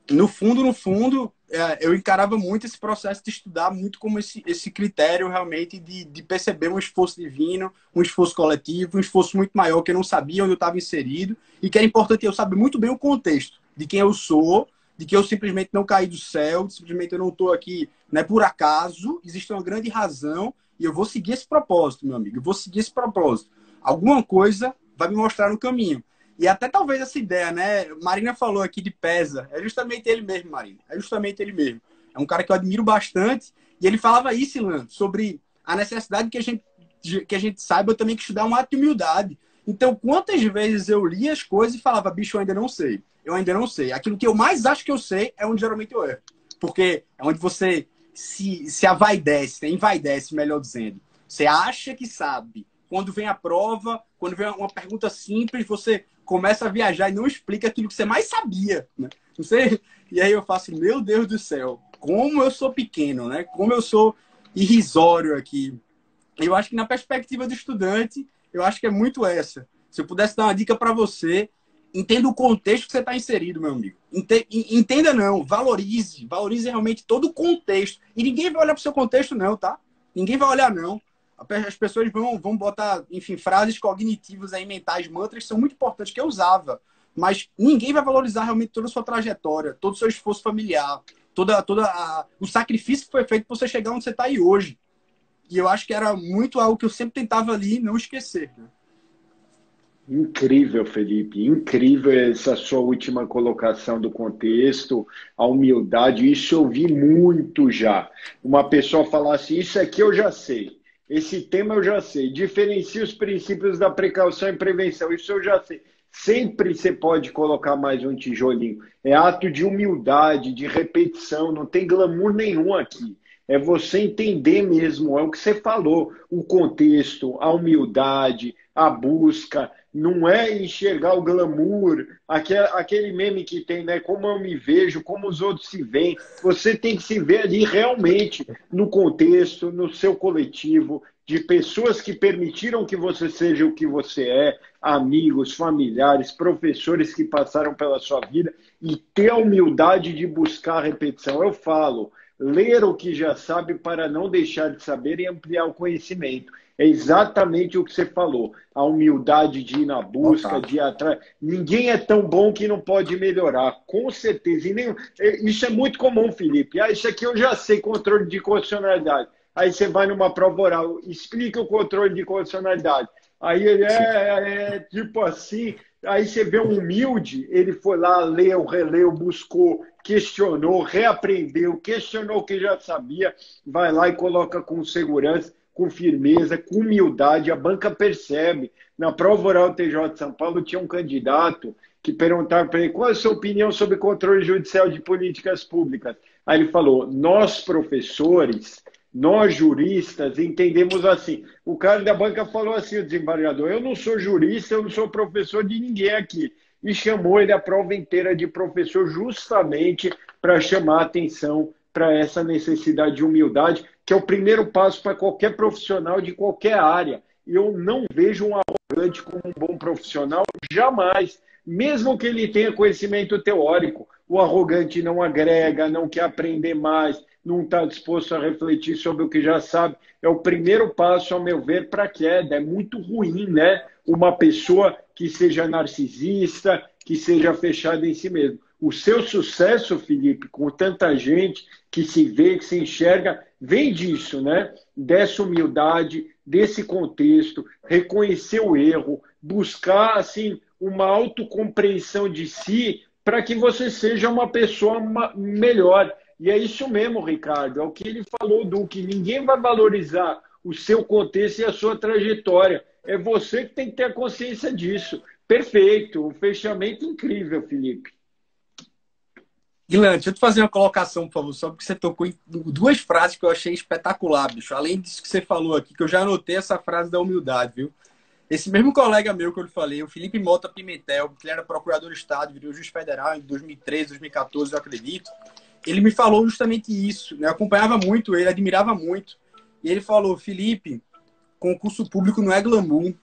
no fundo, eu encarava muito esse processo de estudar muito como esse critério realmente de perceber um esforço divino, um esforço coletivo, um esforço muito maior que eu não sabia onde eu estava inserido e que era importante eu saber muito bem o contexto de quem eu sou, de que eu simplesmente não caí do céu, simplesmente eu não estou aqui, né, por acaso, existe uma grande razão e eu vou seguir esse propósito, meu amigo, eu vou seguir esse propósito. Alguma coisa vai me mostrar no caminho. E até talvez essa ideia, né? Marina falou aqui de Pesa. É justamente ele mesmo, Marina. É justamente ele mesmo. É um cara que eu admiro bastante. E ele falava isso, Ilan, sobre a necessidade que a gente saiba também que estudar um ato de humildade. Então, quantas vezes eu li as coisas e falava, bicho, eu ainda não sei. Eu ainda não sei. Aquilo que eu mais acho que eu sei é onde geralmente eu erro. Porque é onde você se avaidece, né? Envaidece, melhor dizendo. Você acha que sabe. Quando vem a prova, quando vem uma pergunta simples, você começa a viajar e não explica aquilo que você mais sabia, né? Não sei. E aí eu faço, meu Deus do céu, como eu sou pequeno, né? Como eu sou irrisório aqui. Eu acho que na perspectiva do estudante, eu acho que é muito essa. Se eu pudesse dar uma dica para você, entenda o contexto que você está inserido, meu amigo. Entenda não, valorize realmente todo o contexto. E ninguém vai olhar para o seu contexto não, tá? Ninguém vai olhar não. As pessoas vão botar, enfim, frases cognitivas aí, mentais, mantras, que são muito importantes, que eu usava. Mas ninguém vai valorizar realmente toda a sua trajetória, todo o seu esforço familiar, o sacrifício que foi feito para você chegar onde você está aí hoje. E eu acho que era muito algo que eu sempre tentava ali não esquecer, né? Incrível, Felipe, incrível essa sua última colocação do contexto, a humildade, isso eu vi muito já. Uma pessoa falar assim, isso aqui eu já sei, esse tema eu já sei, diferencia os princípios da precaução e prevenção, isso eu já sei. Sempre você pode colocar mais um tijolinho. É ato de humildade, de repetição, não tem glamour nenhum aqui. É você entender mesmo, é o que você falou, o contexto, a humildade, a busca, não é enxergar o glamour, aquele meme que tem, né? Como eu me vejo, como os outros se veem. Você tem que se ver ali realmente no contexto, no seu coletivo, de pessoas que permitiram que você seja o que você é, amigos, familiares, professores que passaram pela sua vida, e ter a humildade de buscar a repetição. Eu falo, ler o que já sabe para não deixar de saber e ampliar o conhecimento. É exatamente o que você falou. A humildade de ir na busca, de ir atrás. Ninguém é tão bom que não pode melhorar. Com certeza. Isso é muito comum, Felipe. Isso aqui eu já sei, controle de condicionalidade. Aí você vai numa prova oral, explica o controle de condicionalidade. Aí ele tipo assim. Aí você vê um humilde, ele foi lá, leu, releu, buscou, questionou, reaprendeu, questionou o que já sabia, vai lá e coloca com segurança, com firmeza, com humildade, a banca percebe. Na prova oral do TJ de São Paulo tinha um candidato que perguntava para ele qual é a sua opinião sobre controle judicial de políticas públicas. Aí ele falou, nós professores, nós juristas entendemos assim. O cara da banca falou assim, o desembargador, eu não sou jurista, eu não sou professor de ninguém aqui. E chamou ele a prova inteira de professor justamente para chamar a atenção para essa necessidade de humildade, que é o primeiro passo para qualquer profissional de qualquer área. E eu não vejo um arrogante como um bom profissional, jamais. Mesmo que ele tenha conhecimento teórico, o arrogante não agrega, não quer aprender mais, não está disposto a refletir sobre o que já sabe. É o primeiro passo, ao meu ver, para a queda. É muito ruim, né? Uma pessoa que seja narcisista, que seja fechada em si mesmo. O seu sucesso, Felipe, com tanta gente que se vê, que se enxerga, vem disso, né? Dessa humildade, desse contexto, reconhecer o erro, buscar, assim, uma autocompreensão de si para que você seja uma pessoa melhor. E é isso mesmo, Ricardo, é o que ele falou, Duque. Ninguém vai valorizar o seu contexto e a sua trajetória. É você que tem que ter a consciência disso. Perfeito, um fechamento incrível, Felipe. Ilan, deixa eu te fazer uma colocação, por favor, só porque você tocou em duas frases que eu achei espetacular, bicho. Além disso que você falou aqui, que eu já anotei essa frase da humildade, viu? Esse mesmo colega meu que eu lhe falei, o Felipe Mota Pimentel, que ele era procurador do Estado, virou juiz federal em 2013, 2014, eu acredito. Ele me falou justamente isso, né? Eu acompanhava muito ele, admirava muito. E ele falou, Felipe, concurso público não é glamour.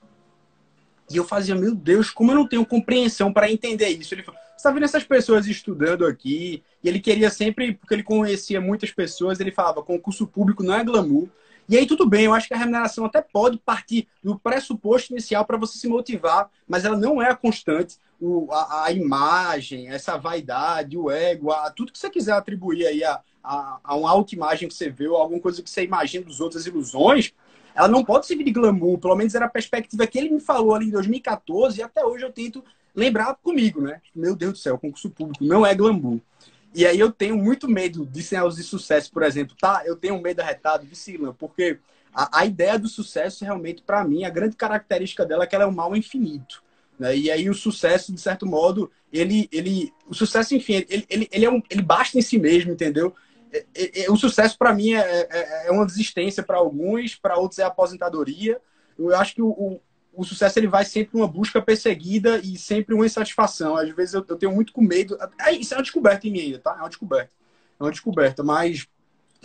E eu fazia, meu Deus, como eu não tenho compreensão para entender isso. Ele falou, você está vendo essas pessoas estudando aqui? E ele queria sempre, porque ele conhecia muitas pessoas, ele falava, concurso público não é glamour. E aí tudo bem, eu acho que a remuneração até pode partir do pressuposto inicial para você se motivar, mas ela não é a constante. A imagem, essa vaidade, o ego, tudo que você quiser atribuir aí a uma autoimagem que você vê ou alguma coisa que você imagina dos outros, as ilusões, ela não pode servir de glamour, pelo menos era a perspectiva que ele me falou ali em 2014 e até hoje eu tento lembrar comigo, né? Meu Deus do céu, concurso público não é glamour. E aí eu tenho muito medo de cenários de sucesso, por exemplo, tá? Eu tenho um medo arretado de Silan, porque a ideia do sucesso realmente, para mim, a grande característica dela é que ela é um mal infinito. Né? E aí o sucesso, de certo modo, o sucesso, enfim, ele basta em si mesmo, entendeu? O sucesso, para mim, é uma desistência para alguns, para outros é aposentadoria. Eu acho que o sucesso ele vai sempre uma busca perseguida e sempre uma insatisfação. Às vezes eu tenho muito com medo. Isso é uma descoberta em mim ainda, tá? É uma descoberta. É uma descoberta. Mas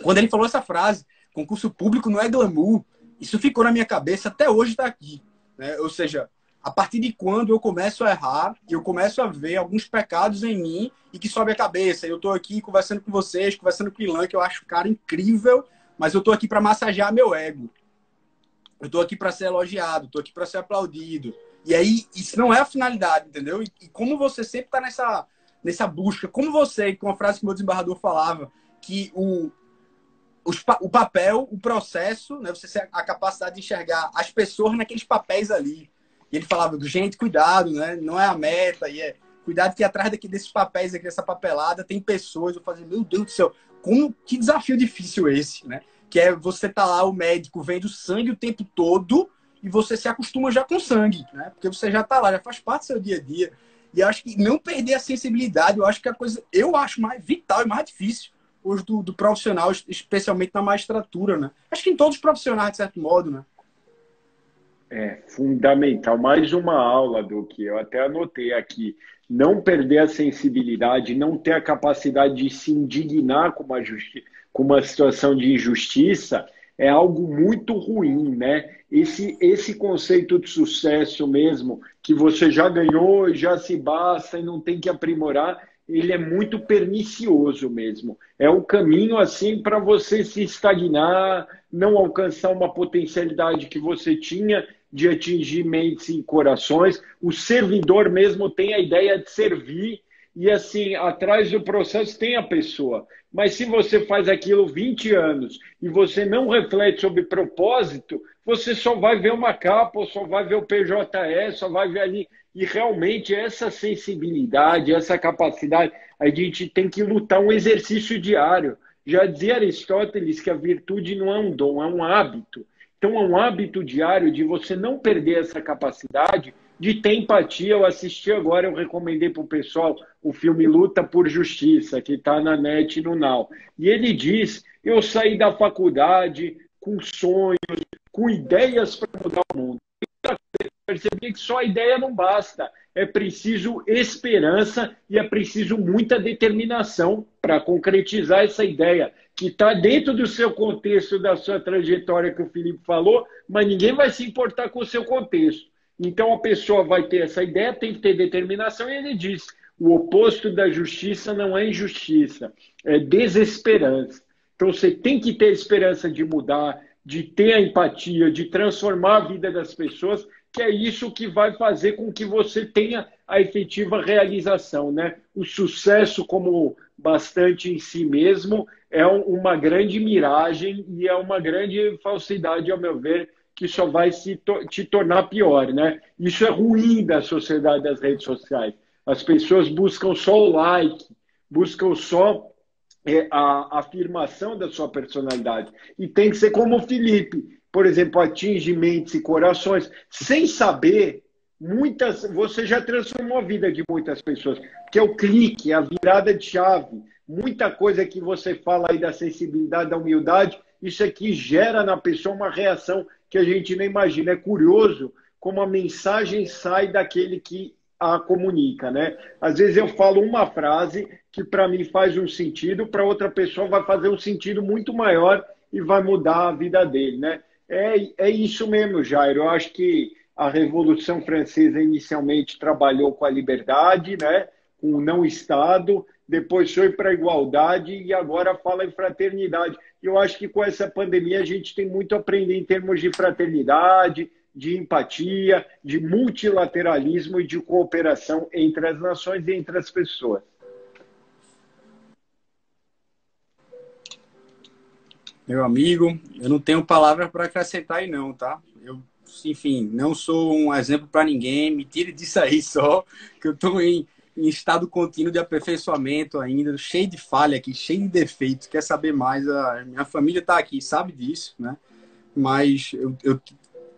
quando ele falou essa frase, concurso público não é glamour, isso ficou na minha cabeça, até hoje está aqui. Né? Ou seja, a partir de quando eu começo a errar, eu começo a ver alguns pecados em mim e que sobe a cabeça. Eu estou aqui conversando com vocês, conversando com o Ilan, que eu acho o cara incrível, mas eu estou aqui para massagear meu ego. Eu estou aqui para ser elogiado, estou aqui para ser aplaudido. E aí, isso não é a finalidade, entendeu? E como você sempre está nessa busca, como você, com a frase que o meu desembargador falava, que o papel, o processo, né, você ter a capacidade de enxergar as pessoas naqueles papéis ali. E ele falava, gente, cuidado, né? Não é a meta, cuidado que atrás desses papéis aqui, dessa papelada, tem pessoas. Eu fazia, meu Deus do céu, que desafio difícil esse, né? Que é você tá lá, o médico vendo sangue o tempo todo e você se acostuma já com sangue, né? Porque você já tá lá, já faz parte do seu dia a dia. E eu acho que não perder a sensibilidade, eu acho que eu acho mais vital e mais difícil hoje do profissional, especialmente na magistratura, né? Acho que em todos os profissionais, de certo modo, né? É fundamental. Mais uma aula do que eu até anotei aqui. Não perder a sensibilidade, não ter a capacidade de se indignar com uma situação de injustiça é algo muito ruim, né? Esse conceito de sucesso mesmo, que você já ganhou e já se basta e não tem que aprimorar, ele é muito pernicioso mesmo. É um caminho assim para você se estagnar, não alcançar uma potencialidade que você tinha de atingir mentes e corações. O servidor mesmo tem a ideia de servir e assim, atrás do processo tem a pessoa. Mas se você faz aquilo 20 anos e você não reflete sobre propósito, você só vai ver uma capa, ou só vai ver o PJE, só vai ver ali. E realmente essa sensibilidade, essa capacidade, a gente tem que lutar um exercício diário. Já dizia Aristóteles que a virtude não é um dom, é um hábito. Então, é um hábito diário de você não perder essa capacidade de ter empatia. Eu assisti agora, eu recomendei para o pessoal o filme Luta por Justiça, que está na net e no Now. E ele diz, eu saí da faculdade com sonhos, com ideias para mudar o mundo. Percebi que só a ideia não basta. É preciso esperança e é preciso muita determinação para concretizar essa ideia, que está dentro do seu contexto, da sua trajetória que o Felipe falou, mas ninguém vai se importar com o seu contexto. Então a pessoa vai ter essa ideia, tem que ter determinação, e ele diz, o oposto da justiça não é injustiça, é desesperança. Então você tem que ter esperança de mudar, de ter a empatia, de transformar a vida das pessoas, que é isso que vai fazer com que você tenha a efetiva realização, né? O sucesso como bastante em si mesmo é uma grande miragem e é uma grande falsidade, ao meu ver, que só vai te tornar pior, né? Isso é ruim da sociedade das redes sociais. As pessoas buscam só o like, buscam só a afirmação da sua personalidade. E tem que ser como o Felipe, por exemplo, atinge mentes e corações, sem saber, você já transformou a vida de muitas pessoas, que é o clique, a virada de chave. Muita coisa que você fala aí da sensibilidade, da humildade, isso aqui gera na pessoa uma reação que a gente nem imagina. É curioso como a mensagem sai daquele que a comunica, né? Às vezes eu falo uma frase que para mim faz um sentido, para outra pessoa vai fazer um sentido muito maior e vai mudar a vida dele, né? É isso mesmo, Jairo. Eu acho que a Revolução Francesa inicialmente trabalhou com a liberdade, né? Com o não-Estado, depois foi para a igualdade e agora fala em fraternidade. Eu acho que com essa pandemia a gente tem muito a aprender em termos de fraternidade, de empatia, de multilateralismo e de cooperação entre as nações e entre as pessoas. Meu amigo, eu não tenho palavras para acrescentar aí não, tá? Eu, enfim, não sou um exemplo para ninguém, me tire disso aí só, que eu estou em estado contínuo de aperfeiçoamento ainda, cheio de falha aqui, cheio de defeitos, quer saber mais? A minha família está aqui, sabe disso, né? Mas eu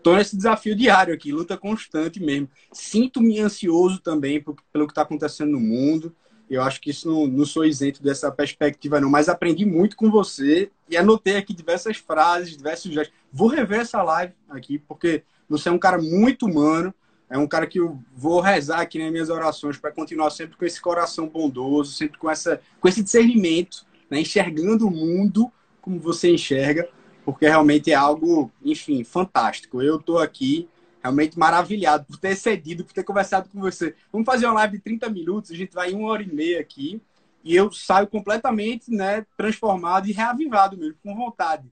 tô nesse desafio diário aqui, luta constante mesmo. Sinto-me ansioso também pelo que está acontecendo no mundo. Eu acho que isso não sou isento dessa perspectiva, não. Mas aprendi muito com você e anotei aqui diversas frases, diversos gestos. Vou rever essa live aqui, porque você é um cara muito humano. É um cara que eu vou rezar aqui nas minhas orações para continuar sempre com esse coração bondoso, sempre com esse discernimento, né? Enxergando o mundo como você enxerga, porque realmente é algo, enfim, fantástico. Eu estou aqui realmente maravilhado por ter cedido, por ter conversado com você. Vamos fazer uma live de 30 minutos, a gente vai em 1h30 aqui, e eu saio completamente, né, transformado e reavivado mesmo, com vontade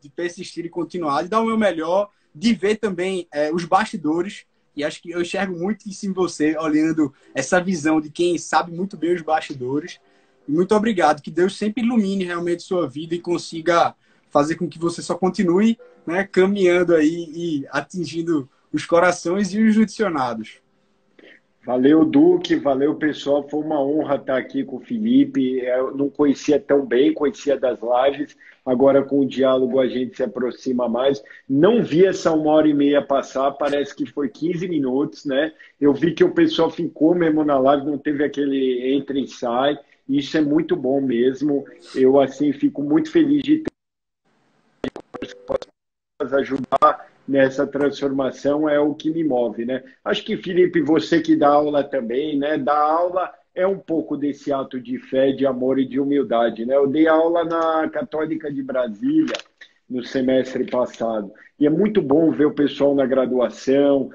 de persistir e continuar, de dar o meu melhor, de ver também os bastidores, e acho que eu enxergo muito isso em você, olhando essa visão de quem sabe muito bem os bastidores. E muito obrigado, que Deus sempre ilumine realmente sua vida e consiga fazer com que você só continue, né, caminhando aí e atingindo os corações e os judicionados. Valeu, Duque, valeu, pessoal. Foi uma honra estar aqui com o Felipe. Eu não conhecia tão bem, conhecia das lives. Agora, com o diálogo, a gente se aproxima mais. Não vi essa 1h30 passar, parece que foi 15 minutos, né? Eu vi que o pessoal ficou mesmo na live, não teve aquele entra e sai. Isso é muito bom mesmo. Eu, assim, fico muito feliz de ajudar nessa transformação, é o que me move, né? Acho que, Felipe, você que dá aula também, né? Dar aula é um pouco desse ato de fé, de amor e de humildade, né? Eu dei aula na Católica de Brasília no semestre passado. E é muito bom ver o pessoal na graduação,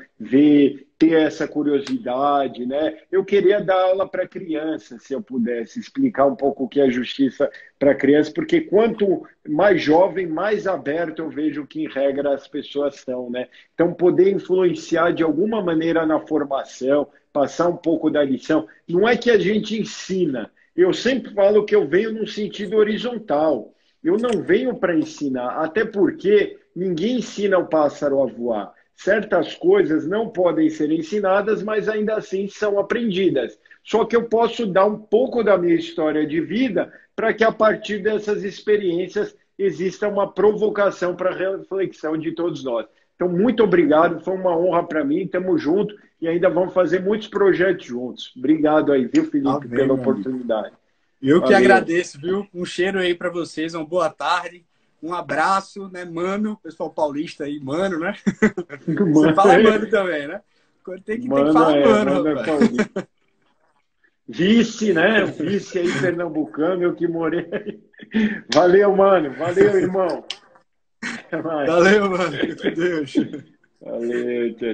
ter essa curiosidade, né? Eu queria dar aula para criança, se eu pudesse explicar um pouco o que é justiça para criança, porque quanto mais jovem, mais aberto eu vejo que, em regra, as pessoas são, né? Então, poder influenciar de alguma maneira na formação, passar um pouco da lição, não é que a gente ensina. Eu sempre falo que eu venho num sentido horizontal. Eu não venho para ensinar, até porque ninguém ensina o pássaro a voar. Certas coisas não podem ser ensinadas, mas ainda assim são aprendidas. Só que eu posso dar um pouco da minha história de vida para que, a partir dessas experiências, exista uma provocação para a reflexão de todos nós. Então, muito obrigado, foi uma honra para mim, estamos juntos e ainda vamos fazer muitos projetos juntos. Obrigado aí, viu, Felipe, Amém, pela meu amigo. oportunidade. Eu que Valeu. agradeço, viu? Um cheiro aí para vocês, uma boa tarde, um abraço, né, mano? Pessoal paulista aí, mano, né? Você fala mano também, né? Quando tem que falar mano, Mano é rapaz. paulista. Vice, né? Vice aí, pernambucano, eu que morei. Valeu, mano. Valeu, irmão. Até mais. Valeu, mano. Fica com Deus. Valeu, tchau.